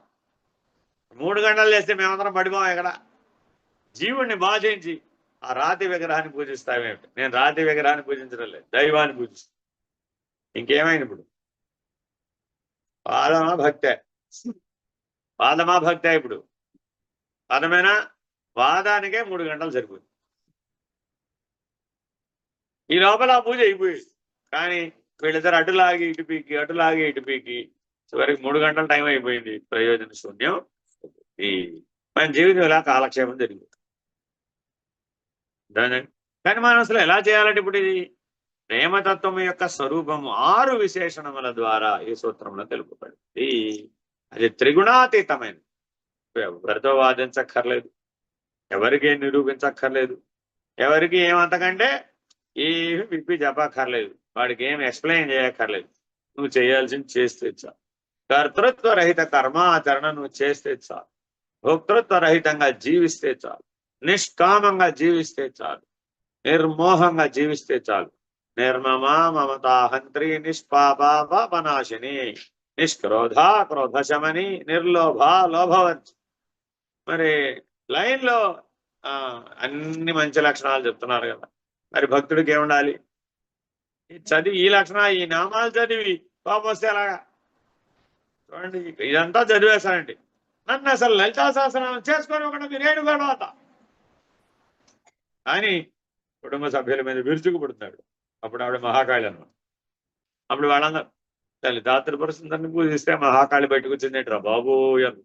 3 గంటలు చేస్తే మేమందరం పడిపోం ఎక్కడ? జీవుణ్ణి బాధించి ఆ రాతి విగ్రహాన్ని పూజిస్తావేమిటి? నేను రాతి విగ్రహాన్ని పూజించడం లేదు, దైవాన్ని పూజిస్తాను. ఇంకేమైంది ఇప్పుడు? పాదమా భక్తే? పాదమా భక్తే? ఇప్పుడు పాదమేనా? వాదానికే 3 గంటలు సరిపోయింది. ఈ లోపల ఆ పూజ అయిపోయింది. కానీ వీళ్ళిద్దరు అటులాగి ఇటు పీకి, అటులాగి ఇటు పీకి చివరికి 3 గంటల టైం అయిపోయింది. ప్రయోజన శూన్యం. మన జీవితం ఇలా కాలక్షేపం జరిగింది. కానీ మనం అసలు ఎలా చేయాలంటే, ఇప్పుడు ఇది ప్రేమతత్వం యొక్క స్వరూపము 6 విశేషణముల ద్వారా ఈ సూత్రంలో తెలుపబడింది. అది త్రిగుణాతీతమైనది. ఎవరితో వాదించక్కర్లేదు, ఎవరికి ఏం నిరూపించక్కర్లేదు, ఎవరికి ఏమంతకంటే ఏమి విప్పి చెప్పక్కర్లేదు, వాడికి ఏం ఎక్స్ప్లెయిన్ చేయక్కర్లేదు. నువ్వు చేయాల్సింది చేస్తే చాలు. కర్తృత్వ రహిత కర్మాచరణ నువ్వు చేస్తే చాలు. భోక్తృత్వ రహితంగా జీవిస్తే చాలు. నిష్కామంగా జీవిస్తే చాలు. నిర్మోహంగా జీవిస్తే చాలు. నిర్మమా మమతా హంత్రి, నిష్పాపా పాపనాశిని, నిష్క్రోధ క్రోధశమని, నిర్లోభ లోభవంతి. మరి లైన్లో అన్ని మంచి లక్షణాలు చెప్తున్నారు కదా. మరి భక్తుడికి ఏముండాలి? చదివి ఈ లక్షణాలు, ఈ నామాలు చదివి కోపం వస్తే ఎలాగా? చూడండి, ఇదంతా చదివేశానండి, నన్ను అసలు లలితా సహస్రనామం చేసుకొని ఒకటి మీరు గడవత అని కుటుంబ సభ్యుల మీద విరుచుకుపడుతున్నాడు. అప్పుడు ఆవిడ మహాకాళి అన్నమాట. అప్పుడు వాళ్ళందరూ లలితాత్రి పురుషుందరిని పూజిస్తే మహాకాళి బయటకు వచ్చిందేంట్రా బాబు అని.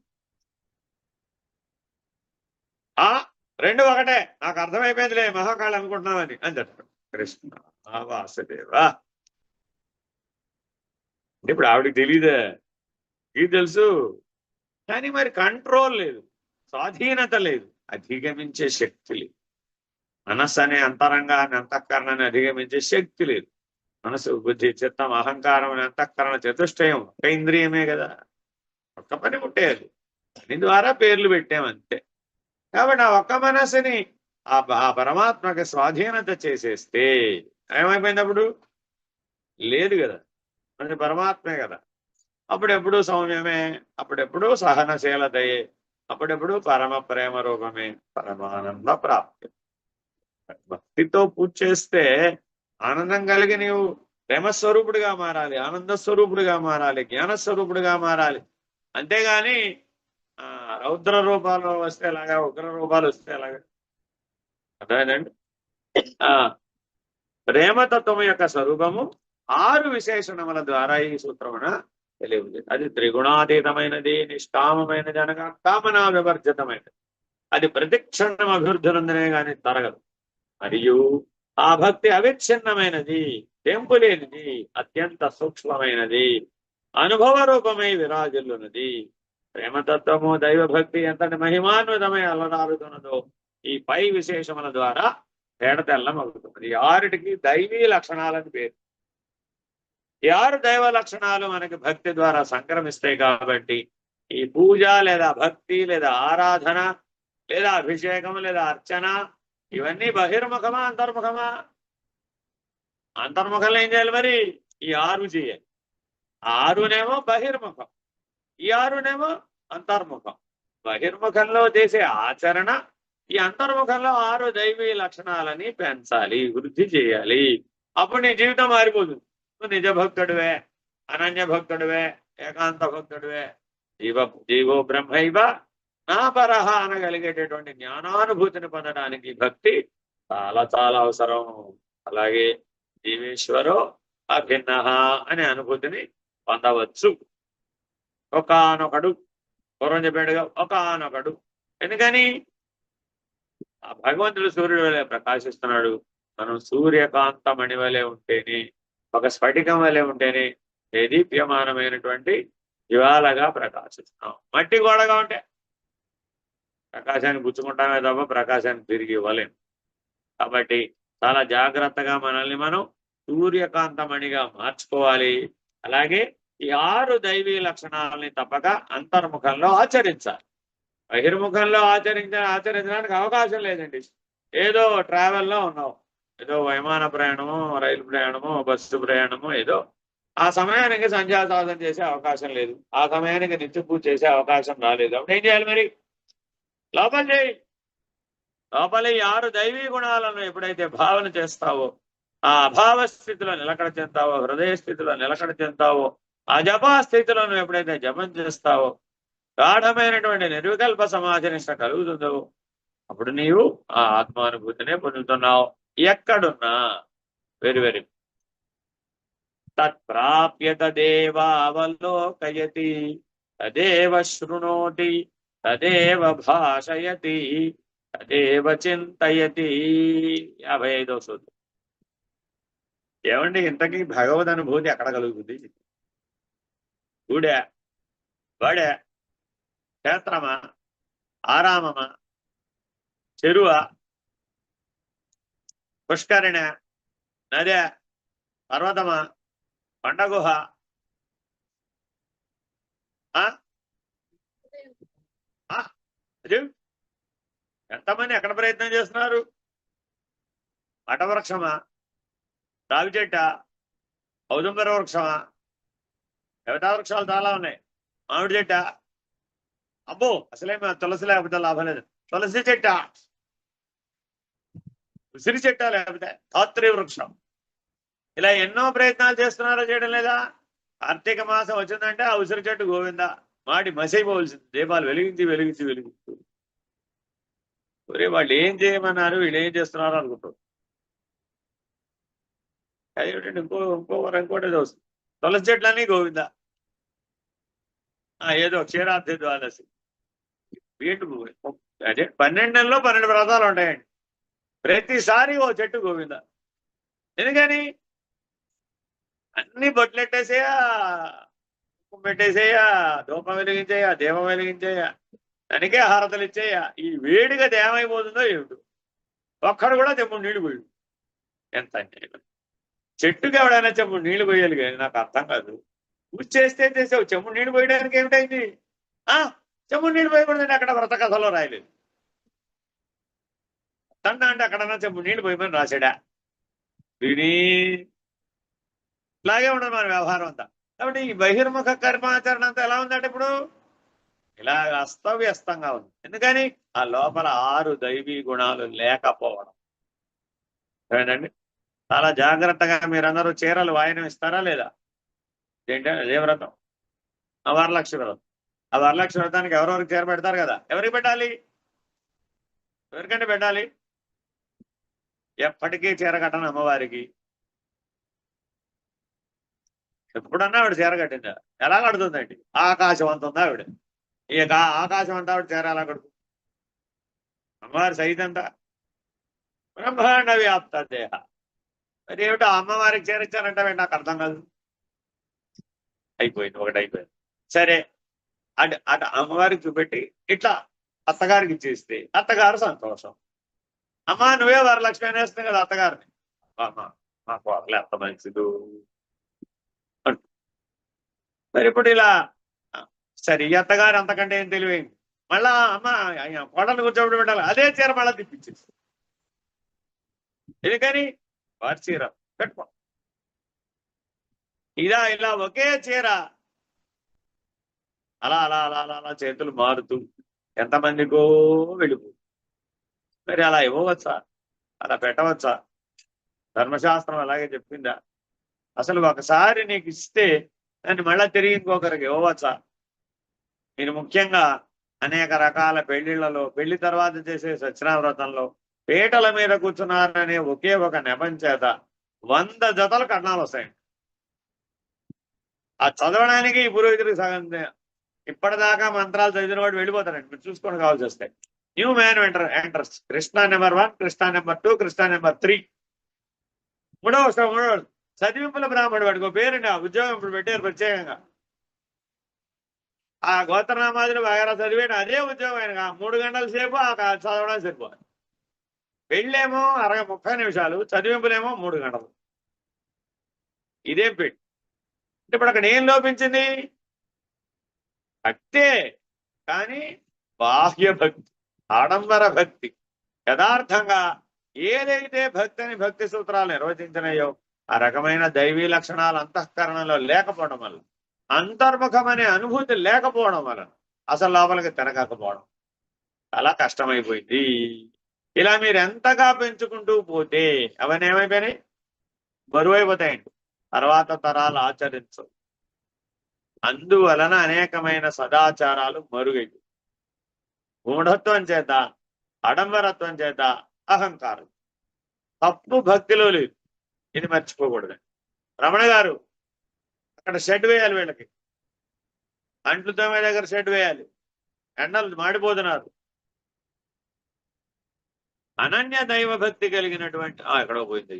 2 ఒకటే, నాకు అర్థమైపోయిందిలే మహాకాళి అనుకుంటున్నామని అని చెప్పాడు. కృష్ణ వాసుదేవా. ఇప్పుడు ఆవిడకి తెలియదే? ఇది తెలుసు, కానీ మరి కంట్రోల్ లేదు, స్వాధీనత లేదు, అధిగమించే శక్తి లేదు. మనస్సు అనే అంతరంగాన్ని, అంతఃకరణాన్ని అధిగమించే శక్తి లేదు. మనసు, బుద్ధి, చిత్తం, అహంకారం అనే అంతఃకరణ చతుష్టయం ఒక ఇంద్రియమే కదా. ఒక్క పని పుట్టేది, దాని ద్వారా పేర్లు పెట్టామంతే. కాబట్టి ఆ ఒక్క మనస్సుని ఆ పరమాత్మకి స్వాధీనత చేసేస్తే ఏమైపోయింది? అప్పుడు లేదు కదా, అది పరమాత్మే కదా. అప్పుడెప్పుడు సౌమ్యమే, అప్పుడెప్పుడు సహనశీలతయే, అప్పుడెప్పుడు పరమ ప్రేమ రూపమే, పరమానంద ప్రాప్తి. భక్తితో పూజ చేస్తే ఆనందం కలిగి నీవు ప్రేమస్వరూపుడిగా మారాలి, ఆనంద స్వరూపుడిగా మారాలి, జ్ఞానస్వరూపుడిగా మారాలి. అంతేగాని రౌద్ర రూపాలు వస్తే ఎలాగా, ఉగ్ర రూపాలు వస్తే ఎలాగా, అర్థమైందండి. ఆ ప్రేమతత్వం యొక్క స్వరూపము 6 విశేషణముల ద్వారా ఈ సూత్రమున తెలియదు. అది త్రిగుణాతీతమైనది, నిష్కామమైనది అనగా కామనా వివర్జితమైనది. అది ప్రతిక్షణం అభివృద్ధి నందనే గాని తరగదు. మరియు ఆ భక్తి అవిచ్ఛిన్నమైనది, తెంపు లేనిది, అత్యంత సూక్ష్మమైనది, అనుభవ రూపమై విరాజిల్లున్నది. ప్రేమతత్వము దైవభక్తి ఎంతటి మహిమాన్వితమై అలరారుతున్నదో ఈ పై విశేషముల ద్వారా తేడతెల్లమవుతున్నది. 6టికి దైవీ లక్షణాలని పేరు. ఈ 6 దైవ లక్షణాలు మనకి భక్తి ద్వారా సంక్రమిస్తాయి కాబట్టి ఈ పూజ లేదా భక్తి లేదా ఆరాధన లేదా అభిషేకం లేదా అర్చన ఇవన్నీ బహిర్ముఖమా అంతర్ముఖమా? అంతర్ముఖంలో ఏం చేయాలి మరి? ఈ 6 చేయాలి. 6నేమో బహిర్ముఖం, ఈ 6నేమో అంతర్ముఖం. బహిర్ముఖంలో చేసే ఆచరణ, ఈ అంతర్ముఖంలో 6 దైవీ లక్షణాలని పెంచాలి, వృద్ధి చేయాలి. అప్పుడు నీ జీవితం మారిపోతుంది. నువ్వు నిజ భక్తుడివే, అనన్య భక్తుడివే, ఏకాంత భక్తుడివే, జీవో బ్రహ్మైవ నా పరహ అనగలిగేటటువంటి జ్ఞానానుభూతిని పొందడానికి భక్తి చాలా చాలా అవసరం. అలాగే జీవేశ్వరో అభిన్న అనే అనుభూతిని పొందవచ్చు. ఒకానొకడు, పూర్వం చెప్పాడుగా, ఒకానొకడు. ఎందుకని? ఆ భగవంతుడు సూర్యుడు వలె ప్రకాశిస్తున్నాడు. మనం సూర్యకాంత మణి వలె ఉంటేనే, ఒక స్ఫటికం వలె ఉంటేనే దేదీప్యమానమైనటువంటి జ్వాలగా ప్రకాశిస్తున్నాం. మట్టి గోడగా ఉంటే ప్రకాశాన్ని పుచ్చుకుంటామే తప్ప ప్రకాశాన్ని తిరిగి ఇవ్వలేం. కాబట్టి చాలా జాగ్రత్తగా మనల్ని మనం సూర్యకాంతమణిగా మార్చుకోవాలి. అలాగే ఈ 6 దైవీ లక్షణాలని తప్పక అంతర్ముఖంలో ఆచరించాలి. బహిర్ముఖంలో ఆచరించడానికి అవకాశం లేదండి. ఏదో ట్రావెల్లో ఉన్నావు, ఏదో విమాన ప్రయాణమో, రైలు ప్రయాణమో, బస్సు ప్రయాణమో, ఏదో ఆ సమయానికి సంధ్యా సాధన చేసే అవకాశం లేదు, ఆ సమయానికి నిత్య పూజ చేసే అవకాశం రాలేదు. అప్పుడు ఏం చేయాలి మరి? లోపల చేయి. లోపల ఈ 6 దైవీ గుణాలను ఎప్పుడైతే భావన చేస్తావో, ఆ అభావ స్థితిలో నిలకడ చెందుతావో, హృదయ స్థితిలో నిలకడ చెందుతావో, ఆ జపా స్థితిలో నువ్వు ఎప్పుడైతే జపం చేస్తావో, గాఢమైనటువంటి నిర్వికల్ప సమాజనిష్ట కలుగుతుందో, అప్పుడు నీవు ఆ ఆత్మానుభూతినే పొందుతున్నావు ఎక్కడున్నా. వెరీ వెరీ తత్ప్రాప్య తదేవావలోకయతి తదేవ శృణోతి తదేవ భాషయతి తదేవ చింతయతి. 55వ సూత్రం. ఏమండి, ఇంతకీ భగవద్ అనుభూతి ఎక్కడ కలుగుతుంది? గుడే, బడే, క్షేత్రమా, ఆరామమా, చెరువా, పుష్కరిణ, నదే, పర్వతమా, కొండగుహ, ఎంతమంది ఎక్కడ ప్రయత్నం చేస్తున్నారు? వటవృక్షమా, రావి చెట్ట, ఔదుంబర వృక్షమా, దేవతా వృక్షాలు చాలా ఉన్నాయి. మామిడి చెట్ట, అబ్బో అసలేమో తులసి లేకపోతే లాభం లేదు, తులసి చెట్ట, ఉసిరి చెట్ట, లేకపోతే ధాత్రి వృక్షం. ఇలా ఎన్నో ప్రయత్నాలు చేస్తున్నారో చేయడం లేదా? కార్తీక మాసం వచ్చిందంటే ఆ ఉసిరి చెట్టు గోవింద మాడి మసైపోవలసింది, దీపాలు వెలిగించి వెలిగించి వెలిగించు. ఒరే, వాళ్ళు ఏం చేయమన్నారు, వీళ్ళు ఏం చేస్తున్నారు అనుకుంటారు. అదేమిటంటే ఇంకోటి వస్తుంది. తులసి చెట్లన్నీ గోవింద, ఏదో క్షీరాబ్ది ద్వాదశి, వీటి అదే 12 నెలల్లో 12 వ్రతాలు ఉంటాయండి. ప్రతిసారి ఓ చెట్టు గోవింద. ఎందుకని? అన్ని బొట్లెట్టేసేయా, పెట్టేసేయా, ధూపం వెలిగించేయా, దీపం వెలిగించేయా, దానికే హారతలు ఇచ్చేయా. ఈ వేడిగా ఏమైపోతుందో ఏమిటో. ఒక్కడు కూడా చెంబుడు నీళ్లు పోయాడు. ఎంత అన్యాయం! చెట్టుకి ఎవడైనా చెంబుడు నీళ్లు పోయాలి కానీ నాకు అర్థం కాదు. పూజ చేస్తే చేసావు, చెంబుడు నీళ్లు పోయడానికి ఏమిటైంది? చెంబుడు నీళ్లు పోయకూడదండి, అక్కడ వ్రత కథలో రాయలేదు. తండ అంటే అక్కడన్నా చెంబుడు నీళ్లు పోయమని రాశాడా? విని ఇలాగే ఉండదు మన వ్యవహారం అంతా. కాబట్టి ఈ బహిర్ముఖ కర్మాచరణ అంతా ఎలా ఉందంటే ఇప్పుడు ఇలాగ అస్తవ్యస్తంగా ఉంది. ఎందుకని? ఆ లోపల 6 దైవీ గుణాలు లేకపోవడం. ఏనండి, చాలా జాగ్రత్తగా మీరందరూ చీరలు వాయనం ఇస్తారా లేదా? ఏంటంటే అదే వ్రతం, వరలక్ష్మి వ్రతం. ఆ వరలక్ష్మి వ్రతానికి ఎవరెవరికి చీర పెడతారు కదా, ఎవరికి పెట్టాలి? ఎవరికంటే పెట్టాలి? ఎప్పటికీ చీర కట్టను అమ్మవారికి. ఎప్పుడన్నా ఆవిడ చీర కట్టిందా? ఎలా కడుతుందండి? ఆకాశం అంత ఉందా ఆవిడ? ఈ ఆకాశం అంతా ఆవిడ చీర ఎలా కడుతుంది? అమ్మవారి సైజ్ అంతా బ్రహ్మాండ వ్యాప్త దేహ. మరి ఏమిటో అమ్మవారికి చీర ఇచ్చారంటే నాకు అర్థం కాదు. అయిపోయింది, ఒకటి అయిపోయింది. సరే, అటు అమ్మవారికి చూపెట్టి ఇట్లా అత్తగారికి ఇచ్చేస్తే అత్తగారు సంతోషం. అమ్మా నువ్వే వరలక్ష్మి అనేస్తుంది కదా అత్తగారిని. అమ్మా మా కోడలు ఎంత మంచిది. మరి ఇప్పుడు ఇలా సరే, ఈ అత్తగారు అంతకంటే ఏం తెలివైంది. మళ్ళా అమ్మ కోడలు కూర్చోబెట్టి పెట్టాలి, అదే చీర మళ్ళా తిప్పించేసి. ఎందుకని? వారి చీర పెట్టుకో. ఇలా ఒకే చీర అలా అలా అలా అలా అలా చేతులు మారుతూ ఎంతమందికో వెళ్ళిపో. మరి అలా ఇవ్వవచ్చా? అలా పెట్టవచ్చా? ధర్మశాస్త్రం అలాగే చెప్పిందా? అసలు ఒకసారి నీకు ఇస్తే దాన్ని మళ్ళా తిరిగి ఇంకొకరికి ఇవ్వవచ్చా? మీరు ముఖ్యంగా అనేక రకాల పెళ్లిళ్లలో, పెళ్లి తర్వాత చేసే సత్యనావ్రతంలో పీటల మీద కూర్చున్నారనే ఒకే ఒక నెపం చేత 100 జతలు కట్నాలు వస్తాయండి. ఆ చదవడానికి ఈ పురోహితుడికి సగం ఇప్పటిదాకా మంత్రాలు చదివిన వాడు వెళ్ళిపోతారండి. మీరు చూసుకోండి కావాల్సి వస్తాయి. New man enters. Krishna number 1, Krishna number 2, Krishna number 3. మూడవ చదివింపుల బ్రాహ్మణుడు వాడికి పేరుండి. ఆ ఉద్యోగం ఇప్పుడు పెట్టారు ప్రత్యేకంగా. ఆ గోత్రనామాదులు బాగా చదివాడు, అదే ఉద్యోగం ఆయన 3 గంటల సేపు ఆ చదవడానికి సరిపోవాలి. పెళ్ళేమో 30 నిమిషాలు, చదివింపులేమో 3 గంటలు. ఇదేం పెళ్ళి అంటే ఇప్పుడు అక్కడ ఏం లోపించింది? భక్తే, కానీ బాహ్య భక్తి, ఆడంబర భక్తి. యథార్థంగా ఏదైతే భక్తి అని భక్తి సూత్రాలు నిర్వచించినాయో ఆ రకమైన దైవీ లక్షణాలు అంతఃకరణలో లేకపోవడం వల్ల, అంతర్ముఖమనే అనుభూతి లేకపోవడం వలన అసలు లోపలికి తిరగకపోవడం చాలా కష్టమైపోయింది. ఇలా మీరు ఎంతగా పెంచుకుంటూ పోతే అవన్నీ ఏమైపోయినాయి? బరువైపోతాయండి. తర్వాత తరాలు ఆచరించవు. అందువలన అనేకమైన సదాచారాలు మరుగైపోయి, మూఢత్వం చేత, ఆడంబరత్వం చేత, అహంకారం. తప్పు భక్తిలో లేదు, ఇది మర్చిపోకూడదు. రమణ గారు అక్కడ షెడ్ వేయాలి, వీళ్ళకి అంట్లు తోమే దగ్గర షెడ్ వేయాలి, ఎండలు మాడిపోతున్నారు. అనన్య దైవ భక్తి కలిగినటువంటి ఎక్కడో పోయింది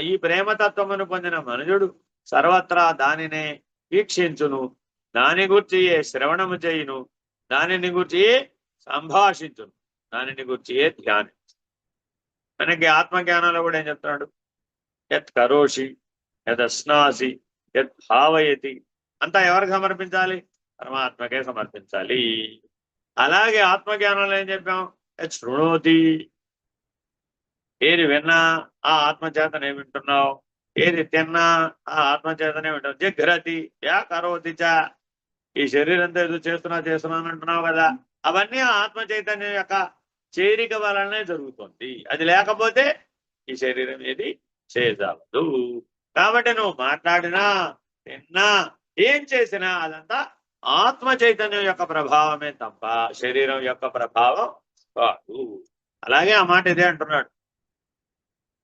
ఈ ప్రేమతత్వమును పొందిన మనుజుడు సర్వత్రా దానినే వీక్షించును, దాని గురించి శ్రవణము చేయును, దానిని గురించి సంభాషించును, దానిని గురించి ధ్యానించు. మనకి ఆత్మజ్ఞానంలో కూడా ఏం చెప్తున్నాడు? యత్ కరోషి, యత్ అశ్నాసి, యత్ భావయతి అంతా ఎవరికి సమర్పించాలి? పరమాత్మకే సమర్పించాలి. అలాగే ఆత్మజ్ఞానంలో ఏం చెప్పాం? యత్ శృణోతి, ఏది విన్నా ఆ ఆత్మచేతనే వింటున్నావు, ఏది తిన్నా ఆ ఆత్మచేతనే వింటావు. జిఘ్రతి యా కరోతి చ, ఈ శరీరంతో ఏదో చేస్తున్నాను అంటున్నావు కదా, అవన్నీ ఆ ఆత్మ చైతన్యం యొక్క చేరిక వలనే జరుగుతుంది. అది లేకపోతే ఈ శరీరం ఏది చేయజాలదు. కాబట్టి నువ్వు మాట్లాడినా, తిన్నా, ఏం చేసినా అదంతా ఆత్మ చైతన్యం యొక్క ప్రభావమే తప్ప శరీరం యొక్క ప్రభావం కాదు. అలాగే ఆ మాట ఇదే అంటున్నాడు.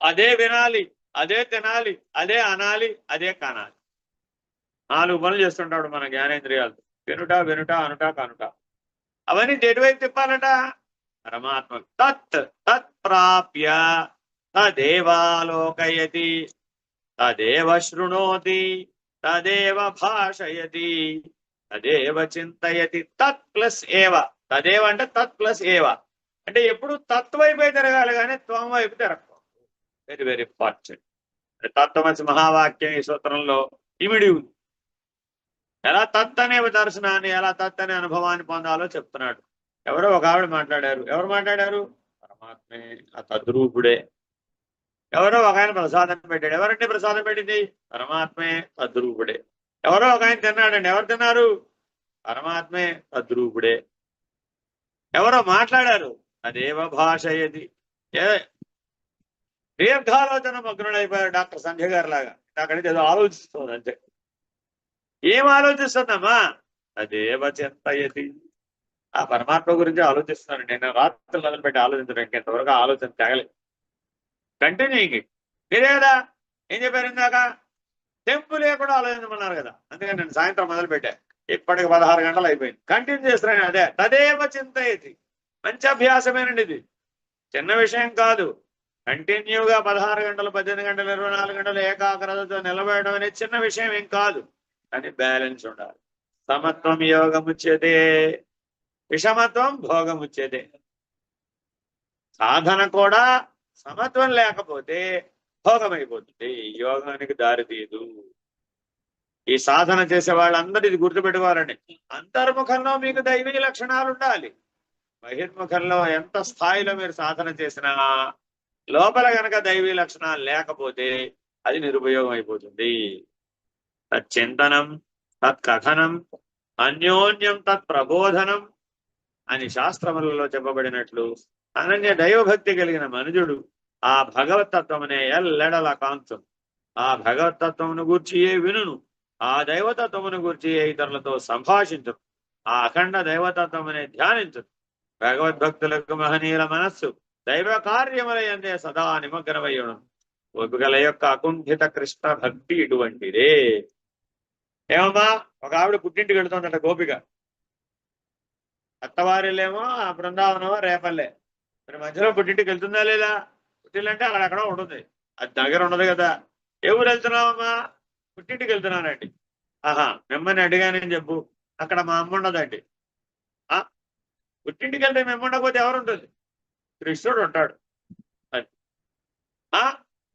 అదే వినాలి, అదే తినాలి, అదే అనాలి, అదే కనాలి. 4 పనులు చేస్తుంటాడు మన జ్ఞానేంద్రియాలు. వినుట, వినుట, అనుట, కనుట. అవన్నీ ఎటువైపు తిప్పాలట? పరమాత్మ. తత్ తత్ప్రాప్య తదేవాలోకయతి, తదేవ శృణోతి, తదేవ భాషయతి, తదేవ చింతయతి. తత్ ప్లస్ ఏవ. తదేవ అంటే తత్ ప్లస్ ఏవ. అంటే ఎప్పుడు తత్వైపే తిరగాలి కానీ త్వం వైపు తిరగకూడదు. Very very important. తత్వమసి మహావాక్యం ఈ సూత్రంలో ఇమిడి ఉంది. ఎలా తత్ అనే దర్శనాన్ని, ఎలా తత్ అనే అనుభవాన్ని పొందాలో చెప్తున్నాడు. ఎవరో ఒక ఆవిడ మాట్లాడారు. ఎవరు మాట్లాడారు? పరమాత్మే, ఆ తద్రూపుడే. ఎవరో ఒక ఆయన ప్రసాదం పెట్టాడు. ఎవరంటే ప్రసాదం పెట్టింది? పరమాత్మే, తద్రూపుడే. ఎవరో ఒక ఆయన తిన్నాడండి. ఎవరు తిన్నారు? పరమాత్మే, తద్రూపుడే. ఎవరో మాట్లాడారు. అదేవ భాషయది. దీర్ఘాలోచన మగ్నుడైపోయారు డాక్టర్ సంజయ్ గారు లాగా. అక్కడికి ఏదో ఆలోచిస్తుంది అంతే. ఏం ఆలోచిస్తుందమ్మా? అదేవ చింతయతి. ఆ పరమాత్మ గురించి ఆలోచిస్తున్నాను. నేను రాత్రి మొదలుపెట్టి ఆలోచించడం ఇంకెంతవరకు ఆలోచన తగలేదు. Continuing it. మీరే కదా ఏం చెప్పారు ఇందాక? టెంపులే కూడా ఆలోచించమన్నారు కదా. అందుకని నేను సాయంత్రం మొదలుపెట్టా. ఇప్పటికి 16 గంటలు అయిపోయింది. కంటిన్యూ చేస్తున్నాను. అదే తదేవ చింతయతి. మంచి అభ్యాసమేనండి ఇది. చిన్న విషయం కాదు. కంటిన్యూగా 16 గంటలు, 18 గంటలు, 24 గంటలు ఏకాగ్రతతో నిలబడడం అనేది చిన్న విషయం ఏం కాదు. కానీ బ్యాలెన్స్ ఉండాలి. సమత్వం యోగముచ్యతే, విషమత్వం భోగముచ్యతే. సాధన కూడా సమత్వం లేకపోతే భోగమైపోతుంది, యోగానికి దారి తీయదు. ఈ సాధన చేసే వాళ్ళందరూ ఇది గుర్తుపెట్టుకోవాలండి. అంతర్ముఖంలో మీకు దైవీ లక్షణాలు ఉండాలి. బహిర్ముఖంలో ఎంత స్థాయిలో మీరు సాధన చేసినా లోపల గనక దైవీ లక్షణాలు లేకపోతే అది నిరుపయోగం అయిపోతుంది. తచ్చింతనం, తత్కథనం, అన్యోన్యం తత్ ప్రబోధనం అని శాస్త్రములలో చెప్పబడినట్లు అనన్య దైవభక్తి కలిగిన మనుజుడు ఆ భగవతత్వమునే ఎల్లెడల కాంతం, ఆ భగవతత్వమును గూర్చియే వినును, ఆ దైవతత్వమును గూర్చియే ఇతరులతో సంభాషించు, ఆ అఖండ దైవతత్వమునే ధ్యానించు. భగవద్భక్తులకు మహనీయుల మనస్సు దైవ కార్యములయందే సదా నిమగ్నమయ్యను. గోపికల యొక్క అకుంఠిత కృష్ణ భక్తి ఇటువంటిదే. ఏమమ్మా, ఒక ఆవిడ పుట్టింటికి వెళుతుందట గోపిక. అత్తవారిలేమో ఆ బృందావనమో రేపల్లే. మరి మధ్యలో పుట్టింటికి వెళ్తుందా లేదా? పుట్టిల్లంటే అక్కడెక్కడ ఉంటుంది, అది దగ్గర ఉండదు కదా. ఏ ఊరు వెళ్తున్నావమ్మా? పుట్టింటికి వెళ్తున్నానండి. ఆహా, మిమ్మల్ని అడిగానని చెప్పు. అక్కడ మా అమ్మ ఉండదండి. పుట్టింటికి వెళ్తే మేము ఉండకపోతే ఎవరుంటుంది? కృష్ణుడు ఉంటాడు. అది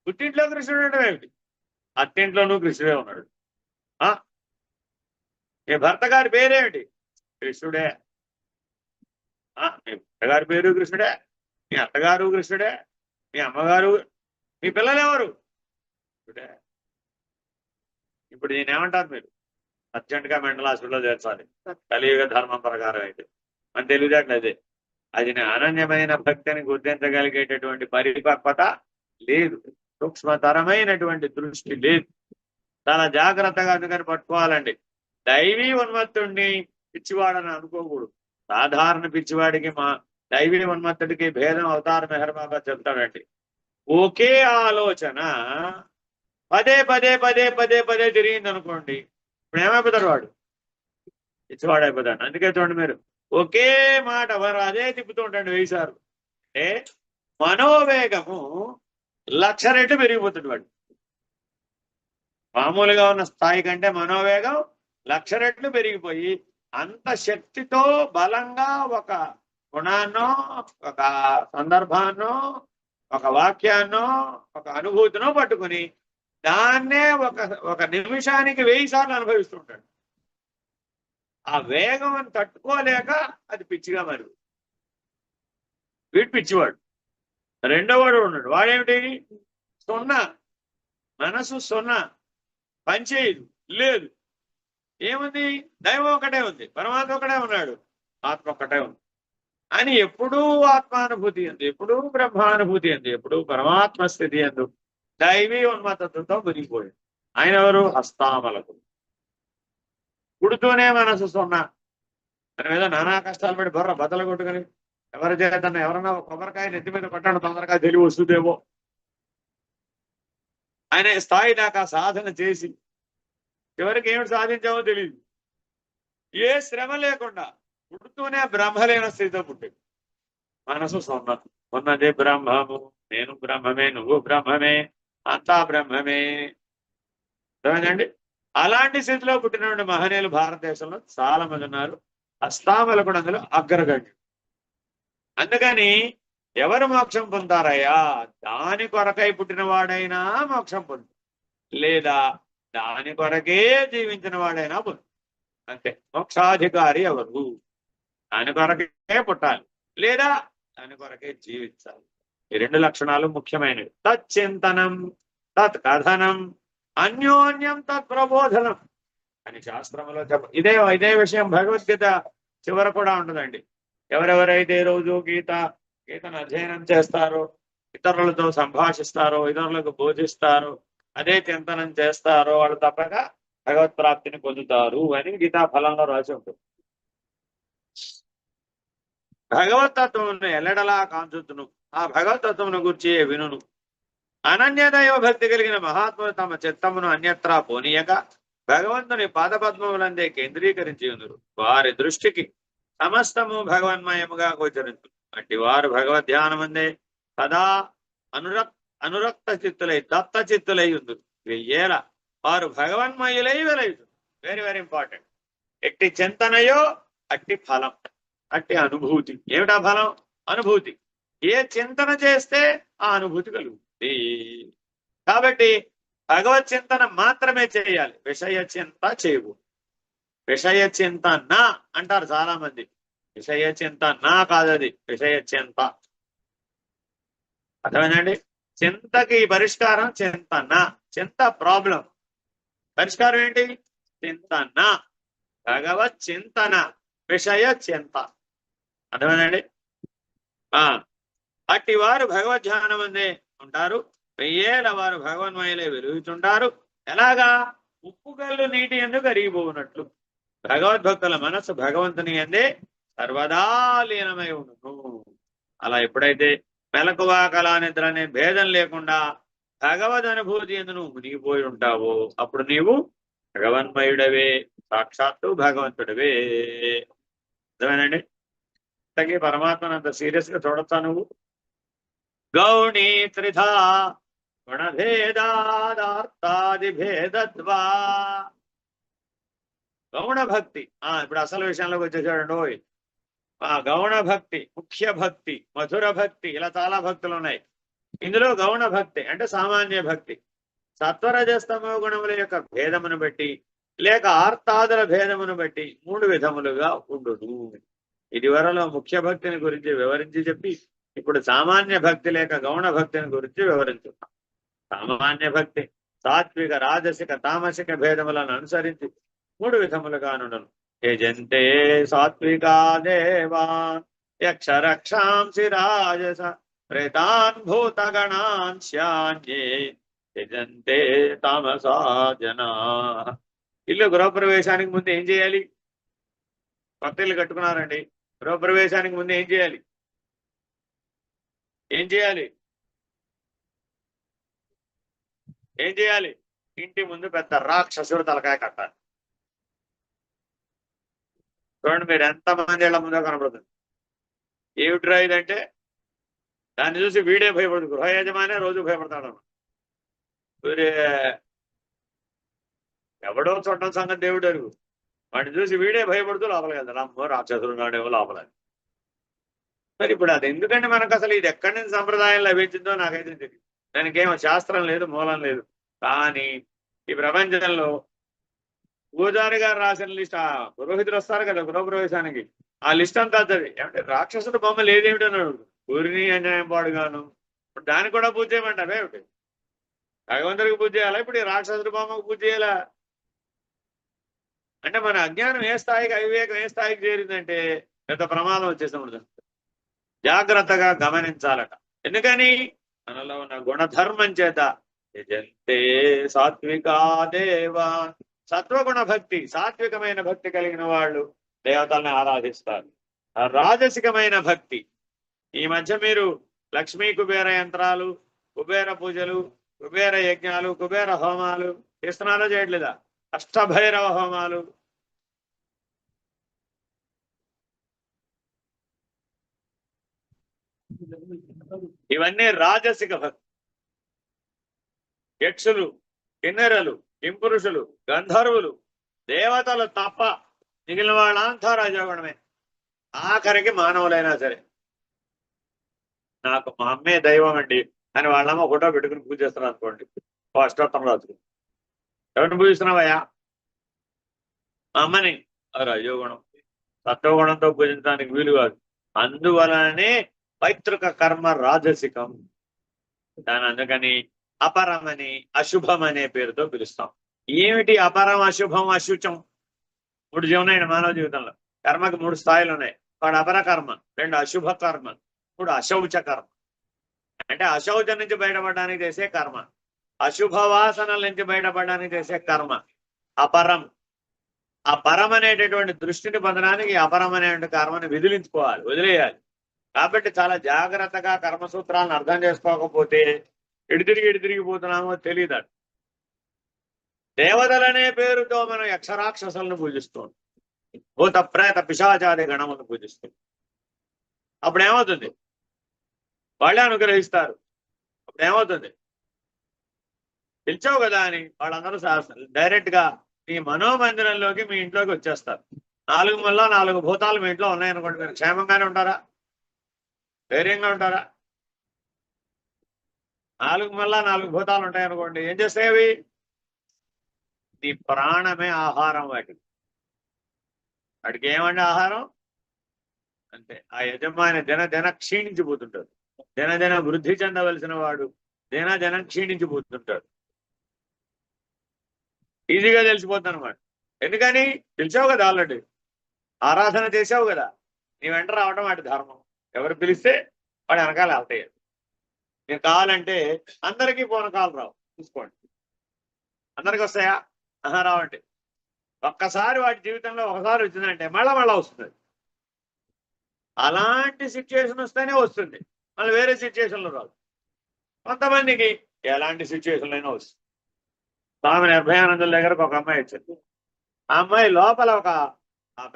పుట్టింట్లో కృష్ణుడు అంటే ఏమిటి? అత్తింట్లోనూ కృష్ణుడే ఉన్నాడు. మీ భర్త గారి పేరేమిటి? కృష్ణుడే. మీ భర్తగారి పేరు కృష్ణుడే, మీ అత్తగారు కృష్ణుడే, మీ అమ్మగారు, మీ పిల్లలు ఎవరు? కృష్ణుడే. ఇప్పుడు నేనేమంటారు? మీరు అర్జెంటుగా మెంటల్ హాస్పిటల్లో చేర్చాలి, కలియుగ ధర్మం ప్రకారం అయితే. మన తెలివితేటలు అదే. అది అనన్యమైన భక్తిని గుర్తించగలిగేటటువంటి పరిపక్వత లేదు, సూక్ష్మతరమైనటువంటి దృష్టి లేదు. చాలా జాగ్రత్తగా అందుకని పట్టుకోవాలండి. దైవీ ఉన్మత్తుడిని పిచ్చివాడని అనుకోకూడదు. సాధారణ పిచ్చివాడికి మా దైవీ ఉన్మత్తుడికి భేదం అవతార మెహర్ బాబా చెప్తాడండి. ఒకే ఆలోచన పదే పదే పదే పదే పదే తిరిగింది అనుకోండి, ఇప్పుడు ఏమైపోతాడు? వాడు పిచ్చివాడు అయిపోతాడు. అందుకే చూడండి, మీరు ఒకే మాట వారు అదే తిప్పుతూ ఉంటాడు 1000 సార్లు. అంటే మనోవేగము 1,00,000 రెట్లు పెరిగిపోతుంది. వాడు మామూలుగా ఉన్న స్థాయి కంటే మనోవేగం 1,00,000 రెట్లు పెరిగిపోయి అంత శక్తితో బలంగా ఒక గుణాన్నో, ఒక సందర్భాన్నో, ఒక వాక్యాన్నో, ఒక అనుభూతినో పట్టుకుని దాన్నే ఒక నిమిషానికి 1000 సార్లు అనుభవిస్తుంటాడు. ఆ వేగం తట్టుకోలేక అది పిచ్చిగా మరి వీడు పిచ్చివాడు. రెండోవాడు ఉన్నాడు. వాడేమిటి? సున్నా మనసు, సున్నా పనిచేయదు, లేదు. ఏముంది? దైవం ఒకటే ఉంది, పరమాత్మ ఒకటే ఉన్నాడు, ఆత్మ ఒకటే ఉంది అని ఎప్పుడూ ఆత్మానుభూతి ఎందు, ఎప్పుడూ బ్రహ్మానుభూతి ఎందు, ఎప్పుడూ పరమాత్మ స్థితి ఎందు దైవీ ఉన్మత్తతో మునిగిపోయాడు. ఆయన ఎవరు? హస్తామలకు. పుడుతూనే మనసు సున్నా. దాని మీద నానా కష్టాలు పడి బొర్ర బద్దలు కొట్టుకుని ఎవరి చేతన్నా ఎవరన్నా కొబ్బరికాయ నెత్తి మీద పట్టాడు, తొందరగా తెలివి వస్తుందేమో అనే స్థాయి దాకా సాధన చేసి చివరికి ఏమిటి సాధించామో తెలియదు. ఏ శ్రమ లేకుండా పుడుతూనే బ్రహ్మలేన స్థితితో పుట్టింది. మనసు సున్నా. ఉన్నదే బ్రహ్మము, నేను బ్రహ్మమే, నువ్వు బ్రహ్మమే, అంతా బ్రహ్మమే. అర్థమైందండి? అలాంటి స్థితిలో పుట్టినటువంటి మహనీయులు భారతదేశంలో చాలా మంది ఉన్నారు. హస్తామలు కూడా అందులో అగ్రగణ్యం. అందుకని ఎవరు మోక్షం పొందుతారయ్యా? దాని కొరకై పుట్టిన వాడైనా మోక్షం పొందు, లేదా దాని కొరకే జీవించిన వాడైనా పొందు. అంతే. మోక్షాధికారి ఎవరు? దాని కొరకే పుట్టాలి, లేదా దాని కొరకే జీవించాలి. ఈ 2 లక్షణాలు ముఖ్యమైనవి. తచ్చింతనం, తత్కథనం, అన్యోన్యం తత్ప్రబోధనం అని శాస్త్రంలో ఇదే విషయం భగవద్గీత చివర కూడా ఉంటుందండి. ఎవరెవరైతే రోజు గీతను అధ్యయనం చేస్తారో, ఇతరులతో సంభాషిస్తారో, ఇతరులకు బోధిస్తారో, అదే చింతనం చేస్తారో వాళ్ళు తప్పక భగవత్ ప్రాప్తిని పొందుతారు అని గీతా ఫలంలో రాసి ఉంటుంది. భగవతత్వమును ఎల్లడలా కాంచుతును, ఆ భగవతత్వమును గురించి వినును. అనన్యదైవ భక్తి కలిగిన మహాత్ములు తమ చిత్తమును అన్యత్రా పోనీయక భగవంతుని పాదపద్మములందే కేంద్రీకరించి ఉందరు. వారి దృష్టికి సమస్తము భగవన్మయముగా గోచరించు. అట్టి వారు భగవద్ధ్యానమందే సదా అనురక్త చిత్తులై దత్త చిత్తులై ఉందరు. వెయ్యేల వారు భగవన్మయులై వెలయుదు. Very very important. ఎట్టి చింతనయో అట్టి ఫలం, అట్టి అనుభూతి. ఏమిటా ఫలం? అనుభూతి. ఏ చింతన చేస్తే ఆ అనుభూతి కలుగుతుంది. కాబట్టి భగవత్ చింతన మాత్రమే చేయాలి, విషయ చింత చేయవు. విషయ చింతన అంటారు చాలా మంది. విషయ చింతన కాదది, విషయ చింత. అర్థమైందండి? చింతకి పరిష్కారం చింతన. చింత ప్రాబ్లం, పరిష్కారం ఏంటి? చింతన. భగవత్ చింతన, విషయ చింత. అర్థమైందండి? అట్టి వారు భగవద్ధ్యానం అందే ఉంటారు. వెయ్యేల వారు భగవన్మయులే వెలుగుతుంటారు. ఎలాగా? ఉప్పుగల్లు నీటి ఎందుకు కరిగిపోవునట్లు భగవద్భక్తుల మనస్సు భగవంతుని అందే సర్వదా లీనమై ఉండును. అలా ఎప్పుడైతే మెలకువా కళా నిద్ర అనే భేదం లేకుండా భగవద్ అనుభూతి ఎందు నువ్వు మునిగిపోయి ఉంటావో అప్పుడు నీవు భగవన్మయుడవే, సాక్షాత్తు భగవంతుడివే. అర్థమేనండి? ఇంతకీ పరమాత్మను అంత సీరియస్ గా చూడొచ్చా నువ్వు? గౌణీ త్రిధా గుణభేదాదార్థాది భేదద్వా. గౌణ భక్తి. ఇప్పుడు అసలు విషయంలోకి వచ్చేసాడండి. గౌణ భక్తి, ముఖ్య భక్తి, మధుర భక్తి, ఇలా చాలా భక్తులు ఉన్నాయి. ఇందులో గౌణ భక్తి అంటే సామాన్య భక్తి. సత్వరజస్తమో గుణముల యొక్క భేదమును బట్టి లేక ఆర్తాదుల భేదమును బట్టి 3 విధములుగా ఉండును. ఇదివరలో ముఖ్య భక్తిని గురించి వివరించి చెప్పి ఇప్పుడు సామాన్య భక్తి లేక గౌణ భక్తిని గురించి వివరించున్నాం. సామాన్య భక్తి సాత్విక, రాజసిక, తామసిక భేదములను అనుసరించి 3 విధములుగా నుండును. యజంతే సాత్వికా దేవా యక్షరక్షాంసి రాజస ప్రేతాన్ భూతగణాన్ శాన్యే యజంతే తామసా జనా. ఇల్లు గృహప్రవేశానికి ముందు ఏం చేయాలి? కొత్త ఇల్లు కట్టుకున్నారండి. గృహప్రవేశానికి ముందు ఏం చేయాలి? ఏం చేయాలి? ఏం చేయాలి? ఇంటి ముందు పెద్ద రాక్షసుడు తలకాయ కట్టాలి. చూడండి, మీరు ఎంతమంది ఇళ్ల ముందో కనబడుతుంది. ఏమిట్రా ఇదంటే దాన్ని చూసి వీడే భయపడదు, గృహ యజమానే రోజు భయపడతాడు. ఎవడో చూడటం సంగతి దేవుడు అరుగు. వాడిని చూసి వీడే భయపడుతూ లోపలికి వెళ్తాడు. అమ్మో రాక్షసుడు నాడేమో లోపలని. మరి ఇప్పుడు అది ఎందుకంటే మనకు అసలు ఇది ఎక్కడి నుంచి సంప్రదాయం లభించిందో నాకైతే తెలియదు. దానికి ఏమో శాస్త్రం లేదు, మూలం లేదు. కానీ ఈ ప్రపంచంలో పూజారి గారు రాసిన లిస్ట్, పురోహితులు వస్తారు కదా గృహప్రవేశానికి, ఆ లిస్ట్ అంతా చదివి ఏమంటే రాక్షసుడు బొమ్మ లేదేమిటన్నాడు. ఊరిని అన్యాయం పాడుగాను. ఇప్పుడు దానికి కూడా పూజ చేయమంటారు. ఏమిటి? భగవంతుడికి పూజ చేయాలా? ఇప్పుడు ఈ రాక్షసుడి బొమ్మకు పూజ చేయాలా? అంటే మన అజ్ఞానం ఏ స్థాయికి, అవివేకం ఏ స్థాయికి చేరిందంటే పెద్ద ప్రమాదం వచ్చేసాం. జాగ్రత్తగా గమనించాలట. ఎందుకని? మనలో ఉన్న గుణధర్మం చేత. యజంతే సాత్వికా దేవా. సత్వగుణ భక్తి, సాత్వికమైన భక్తి కలిగిన వాళ్ళు దేవతల్ని ఆరాధిస్తారు. రాజసికమైన భక్తి, ఈ మధ్య మీరు లక్ష్మీ కుబేర యంత్రాలు, కుబేర పూజలు, కుబేర యజ్ఞాలు, కుబేర హోమాలు చేస్తున్నారో చేయట్లేదా? అష్టభైరవ హోమాలు. ఇవన్నీ రాజసిక భక్తి. యక్షులు, కిన్నెరలు, కింపురుషులు, గంధర్వులు, దేవతలు తప్ప మిగిలిన వాళ్ళంతా రాజోగుణమే. ఆఖరికి మానవులైనా సరే నాకు మా అమ్మే దైవం అండి అని వాళ్ళమ్మ ఫోటో పెట్టుకుని పూజ చేస్తున్నారు అనుకోండి, అష్టోత్తరం రాసుకుని. ఎవరిని పూజిస్తున్నావయ్యా? మా అమ్మని. రజోగుణం. సత్వగుణంతో పూజించడానికి వీలు కాదు. అందువలనే పైతృక కర్మ రాజసికం. దాని అందుకని అపరమని, అశుభం అనే పేరుతో పిలుస్తాం. ఏమిటి అపరం, అశుభం, అశుచం? 3 ఉన్నాయి మానవ జీవితంలో. కర్మకి 3 స్థాయిలు ఉన్నాయి. 1 అపర కర్మ, 2 అశుభ కర్మ, 3 అశౌచ కర్మ. అంటే అశౌచం నుంచి బయటపడడానికి చేసే కర్మ, అశుభ వాసనల నుంచి బయటపడడానికి చేసే కర్మ, అపరం. ఆ పరం అనేటటువంటి దృష్టిని పొందడానికి అపరం అనేటువంటి కర్మని విదిలించుకోవాలి, వదిలేయాలి. కాబట్టి చాలా జాగ్రత్తగా కర్మసూత్రాలను అర్థం చేసుకోకపోతే ఎడి తిరిగిపోతున్నామో తెలియదు. దేవతలనే పేరుతో మనం యక్షరాక్షసులను పూజిస్తాం, భూత ప్రేత పిశాచాది గణములను పూజిస్తాం. అప్పుడు ఏమవుతుంది? వాళ్ళే అనుగ్రహిస్తారు. అప్పుడు ఏమవుతుంది? పిలిచావు కదా అని వాళ్ళందరూ డైరెక్ట్ గా మీ మనోమందిరంలోకి, మీ ఇంట్లోకి వచ్చేస్తారు. 4 భూతాలు మీ ఇంట్లో ఉన్నాయనుకోండి, మీరు క్షేమంగానే ఉంటారా? ధైర్యంగా ఉంటారా? 4 భూతాలు ఉంటాయనుకోండి, ఏం చేస్తాయి అవి? నీ ప్రాణమే ఆహారం వాటికి. వాటికి ఏమంటే ఆహారం అంటే ఆ యజమాని దిన క్షీణించిపోతుంటాడు. దిన వృద్ధి చెందవలసిన వాడు దిన క్షీణించిపోతుంటాడు. ఈజీగా తెలిసిపోతుంది అనమాట. ఎందుకని? పిలిచావు కదా, ఆల్రెడీ ఆరాధన చేసావు కదా, నీ వెంట రావడం వాటి ధర్మం. ఎవరు పిలిస్తే వాడు వెనకాల వెళ్తాయి. మీరు కావాలంటే అందరికీ పూనకాలు రావు, చూసుకోండి. అందరికి వస్తాయా? రావండి. ఒక్కసారి వాటి జీవితంలో ఒకసారి వచ్చిందంటే మళ్ళా వస్తుంది. అలాంటి సిచ్యువేషన్ వస్తేనే వస్తుంది, మళ్ళీ వేరే సిచ్యువేషన్లో రాదు. కొంతమందికి ఎలాంటి సిచ్యువేషన్లో అయినా వస్తుంది. స్వామి నిర్భయానందుల దగ్గరకు ఒక అమ్మాయి వచ్చింది. ఆ అమ్మాయి లోపల ఒక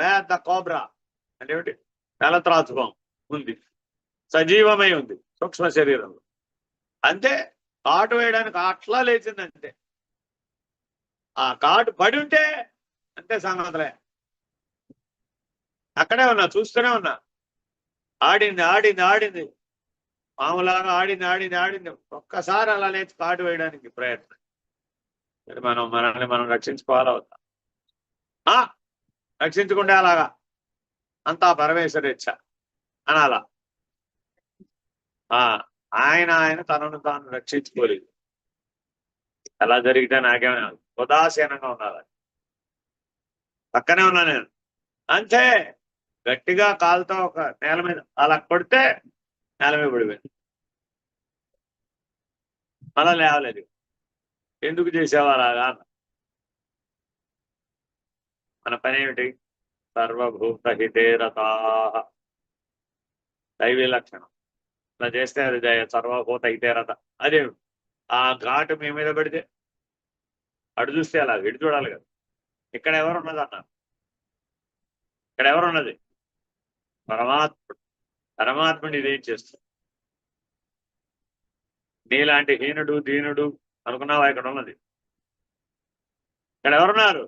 పెద్ద కోబ్రా అంటే ఏమిటి, తెలత్రాచుకం ఉంది, సజీవమై ఉంది సూక్ష్మ శరీరంలో. అంతే, కాటు వేయడానికి అట్లా లేచిందంటే, ఆ కాటు పడి ఉంటే అంతే సంగతులే. అక్కడే ఉన్నా, చూస్తూనే ఉన్నా. ఆడింది మామూలాగా ఆడింది. ఒక్కసారి అలా లేచి కాటు వేయడానికి ప్రయత్నం. మనల్ని మనం రక్షించుకోవాలవుతా, రక్షించుకుంటే అలాగా అంతా పరమేశ్వరేచ్ఛ అనాలా. ఆయన తనను తాను రక్షించుకోలేదు. ఎలా జరిగితే నాకేమైనా ఉదాసీనంగా ఉండాలి. పక్కనే ఉన్నా నేను, అంతే గట్టిగా కాలుతో ఒక నేల మీద అలా కొడితే నేల మీద పడిపోయింది. అలా లేవలేదు. ఎందుకు చేసావా అలాగా? మన పని ఏమిటి? సర్వభూత హితే రతా, దైవీ లక్షణం. అలా చేస్తే అది సర్వభూత హితే రత. అదే ఆ ఘాటు మీ మీద పడితే అటు చూస్తే అలా ఇటు చూడాలి కదా. ఇక్కడ ఎవరున్నది అన్నారు? ఇక్కడ ఎవరున్నది? పరమాత్ముడు ఇదేం చేస్తుంది? నీలాంటి హీనుడు దీనుడు అనుకున్నావా? ఇక్కడ ఉన్నది. ఇక్కడ ఎవరున్నారు?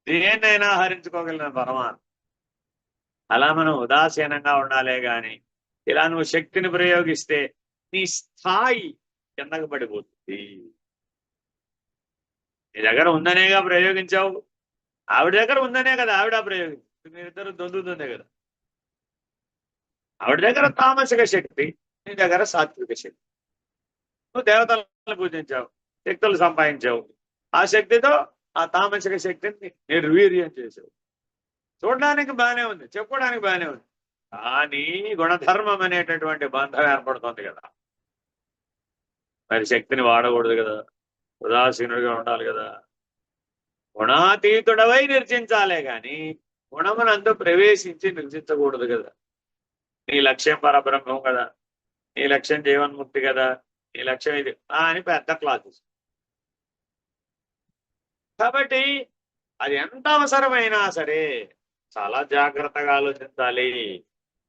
దేన్నైనా హరించుకోగలిగిన పరమాత్మ. అలా మనం ఉదాసీనంగా ఉండాలే గాని ఇలా నువ్వు శక్తిని ప్రయోగిస్తే నీ స్థాయి కిందకు పడిపోతుంది. నీ దగ్గర ఉందనేగా ప్రయోగించావు, ఆవిడ దగ్గర ఉందనే కదా ఆవిడ ప్రయోగించింది. మీరిద్దరు దొందుతుందే కదా. ఆవిడ దగ్గర తామసిక శక్తి, నీ దగ్గర సాత్విక శక్తి. నువ్వు దేవతలను పూజించావు, శక్తులు సంపాదించావు. ఆ శక్తితో ఆ తామసిక శక్తిని నిర్వీర్యం చేసావు. చూడడానికి బాగానే ఉంది, చెప్పుకోవడానికి బాగానే ఉంది, కానీ గుణధర్మం అనేటటువంటి బంధం ఏర్పడుతుంది కదా. మరి శక్తిని వాడకూడదు కదా, ఉదాసీనుడిగా ఉండాలి కదా. గుణాతీతుడవై నిర్జించాలే గాని గుణమునందు ప్రవేశించి నిర్జించకూడదు కదా. నీ లక్ష్యం పరబ్రహ్మం కదా, నీ లక్ష్యం జీవన్ముక్తి కదా, నీ లక్ష్యం ఇది అని పెద్ద క్లాసెస్. కాబట్టి అది ఎంత అవసరమైనా సరే చాలా జాగ్రత్తగా ఆలోచించాలి.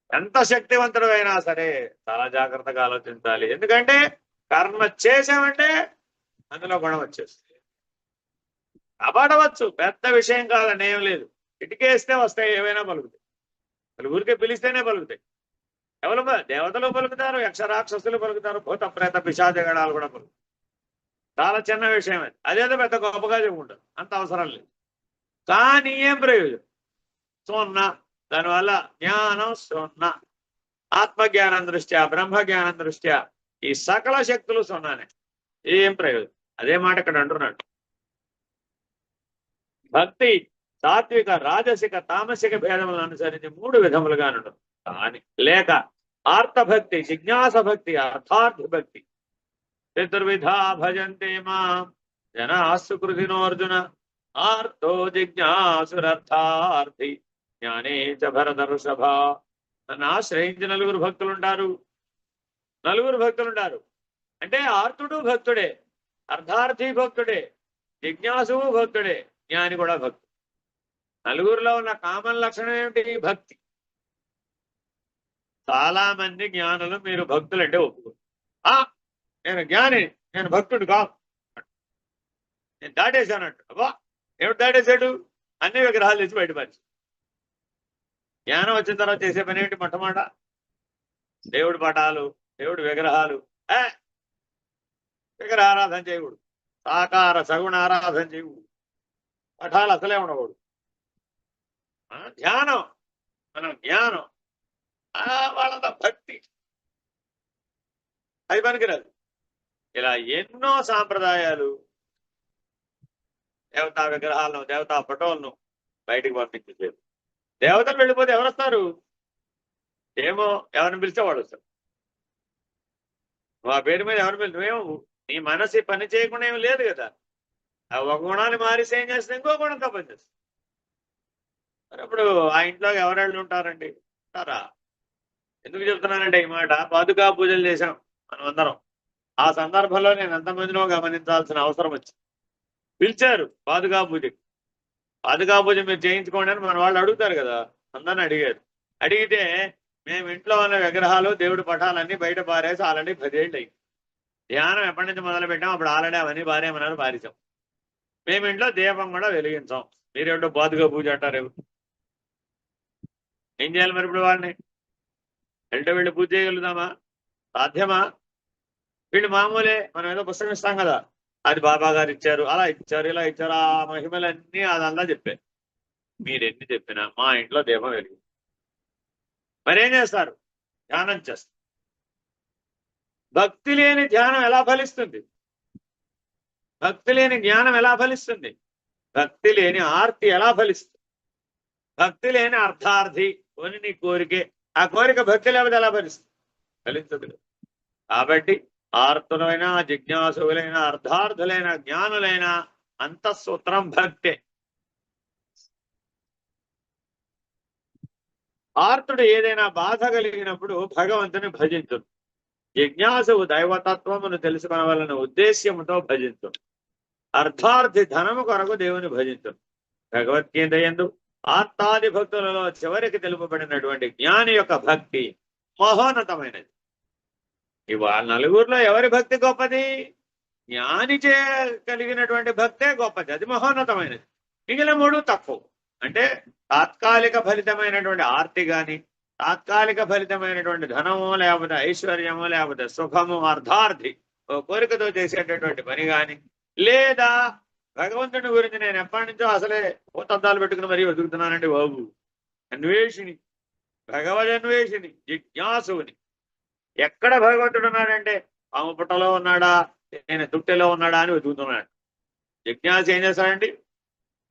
ఎంత శక్తివంతుడు అయినా సరే చాలా జాగ్రత్తగా ఆలోచించాలి. ఎందుకంటే కర్మ చేసామంటే అందులో గుణం వచ్చేస్తుంది. కాపాడవచ్చు, పెద్ద విషయం కాదని ఏం లేదు. ఇటుకేస్తే వస్తాయి, ఏవైనా పలుకుతాయి. ఊరికే పిలిస్తేనే పలుకుతాయి. ఎవరు? దేవతలు పలుకుతారు, యక్షరాక్షసులు పలుకుతారు, భూత ప్రేత పిశాచగణాలు కూడా పలుకుతారు. చాలా చిన్న విషయం అది. అదేదో పెద్ద గొప్పగా చెప్పుకుంటారు, అంత అవసరం లేదు. కానీ ఏం ప్రయోజనం? సున్నా. దానివల్ల జ్ఞానం సున్నా. ఆత్మజ్ఞానం దృష్ట్యా, బ్రహ్మజ్ఞానం దృష్ట్యా ఈ సకల శక్తులు సున్నానే. ఏం ప్రయోజనం? అదే మాట ఇక్కడ అంటున్నాడు. భక్తి సాత్విక, రాజసిక, తామసిక భేదములను అనుసరించి 3 విధములుగా ఉండదు. కానీ లేక ఆర్తభక్తి, జిజ్ఞాస భక్తి, అర్థార్థ భక్తి. చతుర్విధా భజంతే మాం జనా సుకృతినో అర్జున. ఆర్తో జిజ్ఞాసురర్థార్థి జ్ఞానే చ భరతర్షభ. నన్ను ఆశ్రయించి నలుగురు భక్తులుంటారు. నలుగురు భక్తులుంటారు అంటే ఆర్తుడు భక్తుడే, అర్థార్థి భక్తుడే, జిజ్ఞాసువు భక్తుడే, జ్ఞాని కూడా భక్తుడు. నలుగురిలో ఉన్న కామన్ లక్షణం ఏమిటి? భక్తి. చాలా మంది జ్ఞానులు మీరు భక్తులంటే ఒప్పుకోరు. నేను జ్ఞాని, నేను భక్తుడు కాదు, నేను దాటేశానంట. అబ్బా ఏమిటి దాటేశాడు? అన్ని విగ్రహాలు తెచ్చి బయటపరిచి. జ్ఞానం వచ్చిన తర్వాత చేసే పని ఏంటి? మొట్టమొదట దేవుడి పటాలు, దేవుడి విగ్రహాలు, విగ్రహారాధన చేయకూడదు. సాకార సగుణ ఆరాధన చేయకూడదు. పటాలు అసలే ఉండకూడదు. ధ్యానం, మన జ్ఞానం, వాళ్ళ భక్తి, అది పనికిరాదు. ఇలా ఎన్నో సాంప్రదాయాలు దేవతా విగ్రహాలను, దేవతా ఫోటోలను బయటికి పంపించలేదు. దేవతలు వెళ్ళిపోతే ఎవరు వస్తారు? ఏమో, ఎవరిని పిలిస్తే వాడు వస్తారు. ఆ పేరు మీద ఎవరిని పిలిచి మేము నీ మనసు పని చేయకుండా ఏమి లేదు కదా. ఆ ఒక గుణాన్ని మారిస్తే ఏం చేస్తుంది? ఇంకో గుణంతో పనిచేస్తుంది. మరి అప్పుడు ఆ ఇంట్లోకి ఎవరెళ్ళు ఉంటారండి? ఉంటారా? ఎందుకు చెప్తున్నానంటే ఈ మాట, పాదుకా పూజలు చేశాం మనం అందరం. ఆ సందర్భంలో నేను ఎంతమందినో గమనించాల్సిన అవసరం వచ్చింది. పిలిచారు పాదుకా పూజకి. పాదుకా పూజ మీరు చేయించుకోండి అని మన వాళ్ళు అడుగుతారు కదా, అందరిని అడిగారు. అడిగితే మేము ఇంట్లో ఉన్న విగ్రహాలు, దేవుడి పటాలన్నీ బయట పారేసి ఆల్రెడీ 10 ఏళ్ళు అయింది. ధ్యానం ఎప్పటి నుంచి మొదలు పెట్టాం, అప్పుడు ఆల్రెడీ అవన్నీ పారేమన్నారు, పారేసాం. మేము ఇంట్లో దీపం కూడా వెలిగించాం. మీరేంటో పాదుకా పూజ అంటారు. ఏం చేయాలి మరి ఇప్పుడు? వాళ్ళని వెళ్ళి పూజ చేయగలుగుతామా? సాధ్యమా? వీళ్ళు మామూలే, మనం ఏదో పుస్తకం ఇస్తాం కదా, అది బాబా గారు ఇచ్చారు, అలా ఇచ్చారు, ఇలా ఇచ్చారు, ఆ మహిమలన్నీ అదంతా చెప్పారు. మీరెన్ని చెప్పినా మా ఇంట్లో దీపం వెలిగి మరేం చేస్తారు? ధ్యానం చేస్తారు. భక్తి లేని ధ్యానం ఎలా ఫలిస్తుంది? భక్తి లేని జ్ఞానం ఎలా ఫలిస్తుంది? భక్తి లేని ఆర్తి ఎలా ఫలిస్తుంది? భక్తి లేని అర్థార్థి, కొని నీ కోరికే, ఆ కోరిక భక్తి లేకపోతే ఎలా ఫలిస్తుంది? ఫలించదు. కాబట్టి ఆర్తులైన, జిజ్ఞాసులైన, అర్థార్థులైన, జ్ఞానులైన అంతఃసూత్రం భక్తే. ఆర్తుడు ఏదైనా బాధ కలిగినప్పుడు భగవంతుని భజించును. జిజ్ఞాసువు దైవతత్వమును తెలుసుకొనవలన ఉద్దేశ్యముతో భజించును. అర్థార్థి ధనము కొరకు దేవుని భజించును. భగవద్గీత యందు ఆత్తాది భక్తులలో చివరికి తెలుపబడినటువంటి జ్ఞాని యొక్క భక్తి మహోన్నతమైనది. ఇవాళ నలుగురిలో ఎవరి భక్తి గొప్పది? జ్ఞాని కలిగినటువంటి భక్తే గొప్పది, అది మహోన్నతమైనది. మిగిలిన 3 తక్కువ. అంటే తాత్కాలిక ఫలితమైనటువంటి ఆర్తి గాని, తాత్కాలిక ఫలితమైనటువంటి ధనము, లేకపోతే ఐశ్వర్యము, లేకపోతే సుఖము, అర్థార్థి కోరికతో చేసేటటువంటి పని గాని, లేదా భగవంతుని గురించి నేను ఎప్పటి నుంచో అసలే భూతద్దాలు పెట్టుకుని మరీ వెతుకుతున్నానండి బాబు, అన్వేషిని, భగవదన్వేషిని, జిజ్ఞాసుని. ఎక్కడ భగవంతుడు ఉన్నాడంటే పాము పుట్టలో ఉన్నాడా, నేను తుట్టెలో ఉన్నాడా అని వెతుకుతున్నాడు. జిజ్ఞాస ఏం చేస్తాడండి?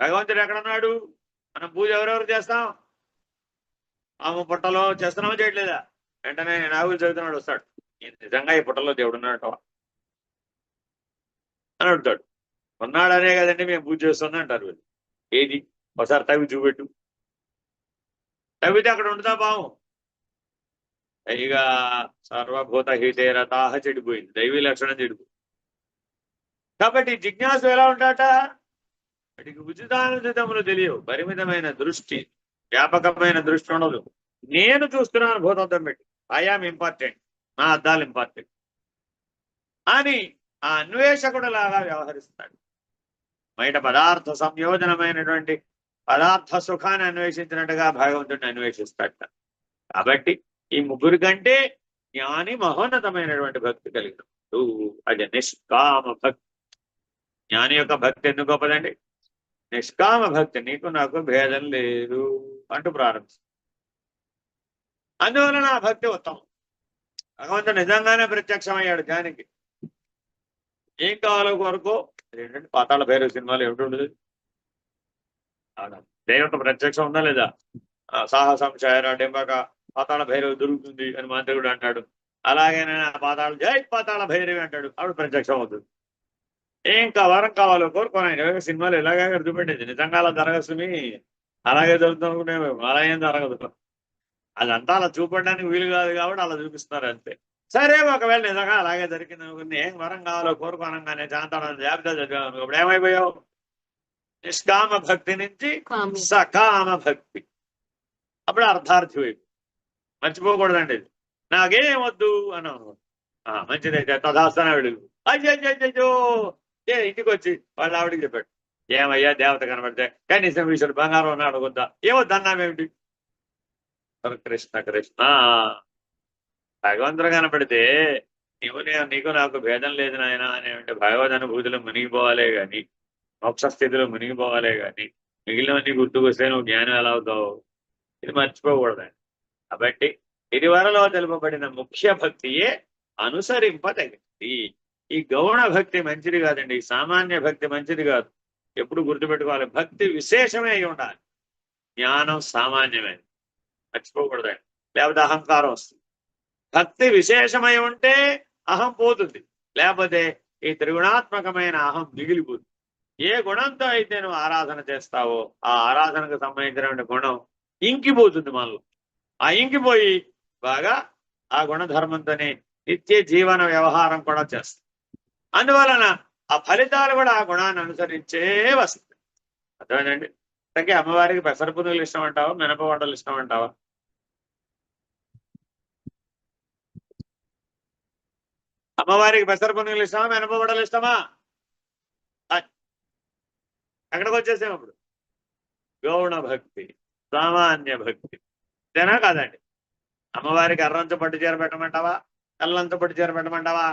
భగవంతుడు ఎక్కడున్నాడు? మనం పూజ ఎవరెవరు చేస్తాం? పాము పుట్టలో చేస్తున్నామో చేయట్లేదా? వెంటనే నాగులు చదువుతున్నాడు, వస్తాడు, నిజంగా ఈ పుట్టలో దేవుడు ఉన్నాడట అని అడుగుతాడు. ఉన్నాడనే కదండి మేము పూజ చేస్తుంది అంటారు వీళ్ళు. ఏది? ఒకసారి తవ్వి చూపెట్టు. తవ్వితే అక్కడ ఉంటుందా పాము? ఇక సర్వభూత హితేరతాహ చెడిపోయింది, దైవీ లక్షణం చెడిపోయింది. కాబట్టి జిజ్ఞాసు ఎలా ఉంటాట? వాటికి ఉచితానుచితములు తెలియవు, పరిమితమైన దృష్టి, వ్యాపకమైన దృష్టి ఉండదు. నేను చూస్తున్నాను భూతద్దం పెట్టి, ఐఆమ్ ఇంపార్టెంట్, నా అద్దాలు ఇంపార్టెంట్ అని ఆ అన్వేషకుడు లాగా వ్యవహరిస్తాడు. బయట పదార్థ సంయోజనమైనటువంటి పదార్థ సుఖాన్ని అన్వేషించినట్టుగా భగవంతుడిని అన్వేషిస్తాడు. కాబట్టి ఈ 3 కంటే జ్ఞాని మహోన్నతమైనటువంటి భక్తి కలిగినప్పుడు అది నిష్కామ భక్తి. జ్ఞాని యొక్క భక్తి ఎందుకు గొప్పదండి? నిష్కామ భక్తి, నీకు నాకు భేదం లేదు అంటూ ప్రారంభిస్తుంది. అందువలన ఆ భక్తి ఉత్తమం. భగవంతుడు నిజంగానే ప్రత్యక్షమయ్యాడు జ్ఞానికి. ఏం కావాలో కొరకు ఏంటంటే పాతాళ భైరవ సినిమాలో ఏమిటి ఉండదు, దేవత ప్రత్యక్షం ఉందా లేదా? సాహసం ఛాయరాడేంబాక పాతాళ భైరవి దొరుకుతుంది అని మాంత్రికుడు అంటాడు. అలాగే పాతాళ జై పాతాళ భైరవి అంటాడు, ఆవిడ ప్రత్యక్షం అవుతుంది. ఇంకా వరం కావాలో కోరుకోను. సినిమాలు ఇలాగే చూపెట్టేది. నిజంగా అలా జరగసుమి, అలాగే జరుగుతుంది అనుకునే, అలా ఏం జరగదు. అదంతా అలా చూపడడానికి వీలు కాదు కాబట్టి అలా చూపిస్తున్నారు అంతే. సరే, ఒకవేళ నిజంగా అలాగే జరిగింది అనుకుంది, ఏం వరం కావాలో కోరుకోనంగానే శాంతానం జాబితా చదివాను. ఇప్పుడు ఏమైపోయావు? నిష్కామ భక్తి నుంచి సకామ భక్తి. అప్పుడు అర్థార్థి వైపు. మర్చిపోకూడదండి ఇది. నాకేం వద్దు అన్నాను. మంచిదైతే తదాస్తన వెడుగు. అయ్యో ఇంటికి వచ్చి వాళ్ళ ఆవిడికి చెప్పాడు, ఏమయ్యా దేవత కనబడితే కనీసం విషయం బంగారం ఉన్న అడగొద్దా? ఏమొద్దన్నామేమిటి? కృష్ణ కృష్ణ, భగవంతుడు కనపడితే నీకు నాకు భేదం లేదు నాయన అనేవంటే భగవద్ అనుభూతిలో మునిగిపోవాలే గాని, మోక్ష స్థితిలో మునిగిపోవాలే గాని, మిగిలినవన్నీ గుర్తుకొస్తే నువ్వు జ్ఞానం ఎలా అవుతావు? ఇది మర్చిపోకూడదండి. కాబట్టి ఇదివరలో తెలుపబడిన ముఖ్య భక్తియే అనుసరింపదగింది. ఈ గౌణ భక్తి మంచిది కాదండి, సామాన్య భక్తి మంచిది కాదు. ఎప్పుడు గుర్తుపెట్టుకోవాలి, భక్తి విశేషమే అయి ఉండాలి, జ్ఞానం సామాన్యమే, మర్చిపోకూడదండి. లేకపోతే అహంకారం వస్తుంది. భక్తి విశేషమై ఉంటే అహం పోతుంది, లేకపోతే ఈ త్రిగుణాత్మకమైన అహం మిగిలిపోతుంది. ఏ గుణంతో అయితే నువ్వు ఆరాధన చేస్తావో ఆ ఆరాధనకు సంబంధించిన గుణం ఇంకిపోతుంది మనలో. ఆ ఇంకిపోయి బాగా ఆ గుణధర్మంతోనే నిత్య జీవన వ్యవహారం కూడా చేస్తుంది. అందువలన ఆ ఫలితాలు కూడా ఆ గుణాన్ని అనుసరించే వస్తుంది. అర్థమేనండి. అందుకే అమ్మవారికి పెసరపునుగులు ఇష్టం అంటావా, మినపవంటలు ఇష్టం అంటావా? అమ్మవారికి పెసరపునుగులు ఇష్టమా, మినపవడలు ఇష్టమా? ఎక్కడికి వచ్చేసాం ఇప్పుడు? గౌణ భక్తి, సామాన్య భక్తి, ఇదేనా కాదండి? అమ్మవారికి ఎర్రంచు పట్టు చీర పెట్టమంటావా, తెల్లంచు పట్టు చీర పెట్టమంటావా?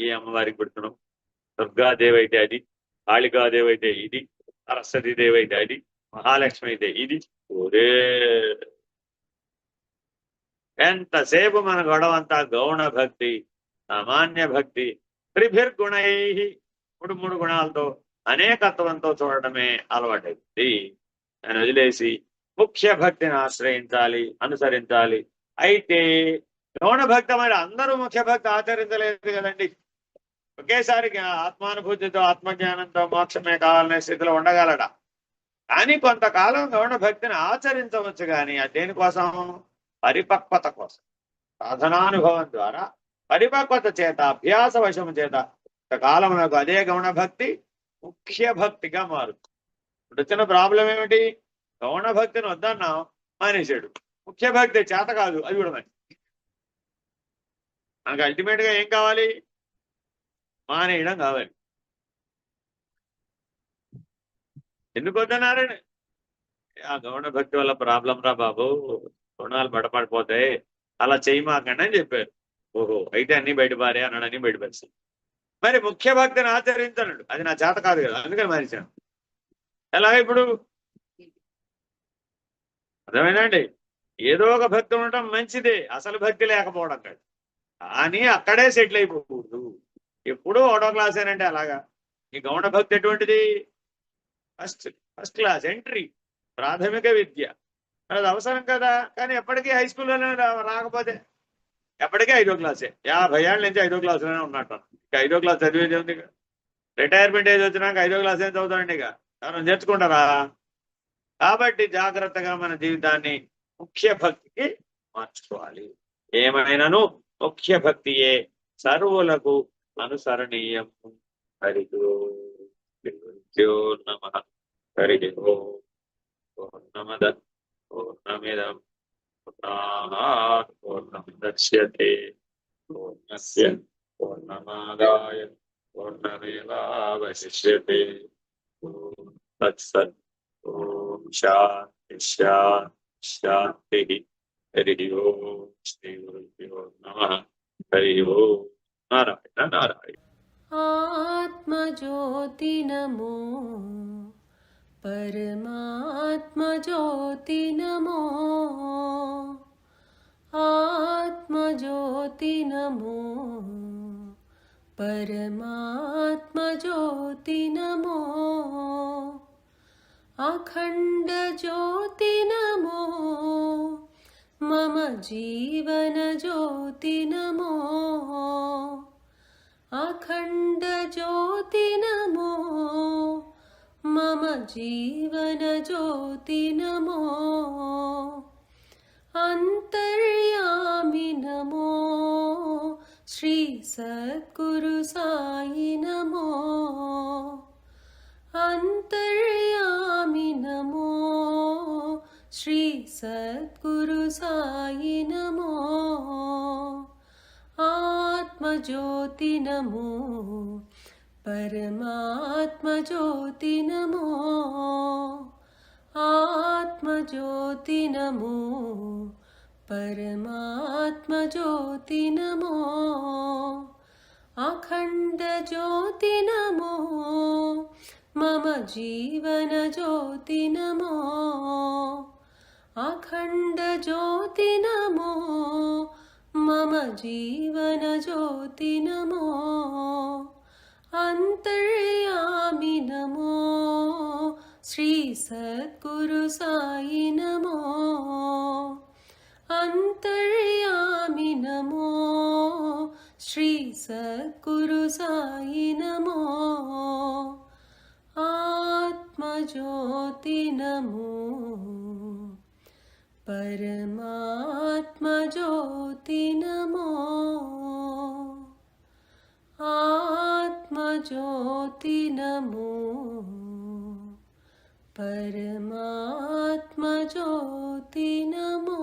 ఏ అమ్మవారికి పెడుతున్నాం? దుర్గాదేవి అయితే అది, కాళికాదేవి అయితే ఇది, సరస్వతీదేవి అయితే అది, మహాలక్ష్మి అయితే ఇది. ఒరే ఎంతసేపు మన గొడవంతా గౌణ భక్తి, సామాన్య భక్తి, త్రిభిర్గుణై, మూడు గుణాలతో అనేకత్వంతో చూడటమే అలవాటైంది. దాన్ని వదిలేసి ముఖ్య భక్తిని ఆశ్రయించాలి, అనుసరించాలి. అయితే గౌణ భక్తి మరి అందరూ ముఖ్య భక్తి ఆచరించలేదు కదండి. ఒకేసారి ఆత్మానుభూతితో ఆత్మజ్ఞానంతో మోక్షమే కావాలనే స్థితిలో ఉండగలడా? కానీ కొంతకాలం గౌణ భక్తిని ఆచరించవచ్చు. కానీ అది దేనికోసం? పరిపక్వత కోసం, సాధనానుభవం ద్వారా పరిపక్వత చేత, అభ్యాస వశము చేత కొంతకాలం నాకు అదే గౌణ భక్తి ముఖ్య భక్తిగా మారుతుంది. ఇప్పుడు వచ్చిన ప్రాబ్లం ఏమిటి? గౌణ భక్తిని వద్దన్నాం, మానేశాడు. ముఖ్య భక్తి చేత కాదు, అది కూడా మంచి. మనకు అల్టిమేట్ గా ఏం కావాలి? మానేయడం కావాలి. ఎందుకు వద్దన్నారని? ఆ గౌణ భక్తి వల్ల ప్రాబ్లం రా బాబు, గుణాలు బడపడిపోతాయి, అలా చేయమాకండి అని చెప్పారు. ఓహో, అయితే అన్ని బయటపారే అన్నాడు, అన్ని బయటపరిచాను. మరి ముఖ్య భక్తిని ఆచరించన్నాడు, అది నా చేత కాదు కదా, అందుకని మానేశాను. ఎలా ఇప్పుడు? అర్థమేనండి. ఏదో ఒక భక్తి ఉండటం మంచిదే, అసలు భక్తి లేకపోవడం కాదు. కానీ అక్కడే సెటిల్ అయిపోకూడదు. ఎప్పుడూ ఒకటో క్లాసేనంటే అలాగా. ఈ గౌణ భక్తి ఎటువంటిది? ఫస్ట్ క్లాస్ ఎంట్రీ, ప్రాథమిక విద్య, అది అవసరం కదా. కానీ ఎప్పటికీ హై స్కూల్లోనే రాకపోతే ఎప్పటికీ 5వ క్లాసే. 50 ఏళ్ళ నుంచి 5వ క్లాసులోనే ఉన్నట్టు. ఇక 5వ క్లాస్ చదివేది ఉంది. రిటైర్మెంట్ ఏజ్ వచ్చినాక 5వ క్లాస్ ఏం చదువుతాండి? ఇక ఎవరైనా నేర్చుకుంటారా? కాబట్టి జాగ్రత్తగా మన జీవితాన్ని ముఖ్య భక్తికి మార్చుకోవాలి. ఏమైనాను ముఖ్య భక్తియే సర్వులకు అనుసరణీయం. హరితో నమ. హరి పూర్ణమద పూర్ణమిదం పూర్ణముదచ్యతే పూర్ణస్య పూర్ణమాదాయ పూర్ణమేవావశిష్యతే. తత్సత్. ఓం శాంతి శాంతి శాంతి. హరి ఓం. శ్రీ గురుభ్యో నమః. హరి ఓం. నారాయణ నారాయణ. आत्मज्योति नमो परमात्मज्योति नमो आत्मज्योति नमो परमात्मज्योति नमो अखंड ज्योति नमो मम जीवन ज्योति नमो अखण्ड ज्योति नमो मम जीवन ज्योति नमो अंतर्यामि नमो श्री सद्गुरु साई नमो अंतर्यामि नमो श्री सद्गुरु साई नमो आत्मज्योति नमो परमात्मज्योति नमो आत्मज्योति नमो परमात्मज्योति नमो अखण्ड ज्योति नमो मम जीवन ज्योति नमो अखण्ड ज्योति नमो मम जीवन ज्योति नमो अंतर्यामि नमो श्री सद्गुरु साई नमो अंतर्यामि नमो श्री सद्गुरु साई नमो आत्मज्योति नमो परमात्मज्योति नमो आत्मज्योति नमो परमात्मज्योति नमो।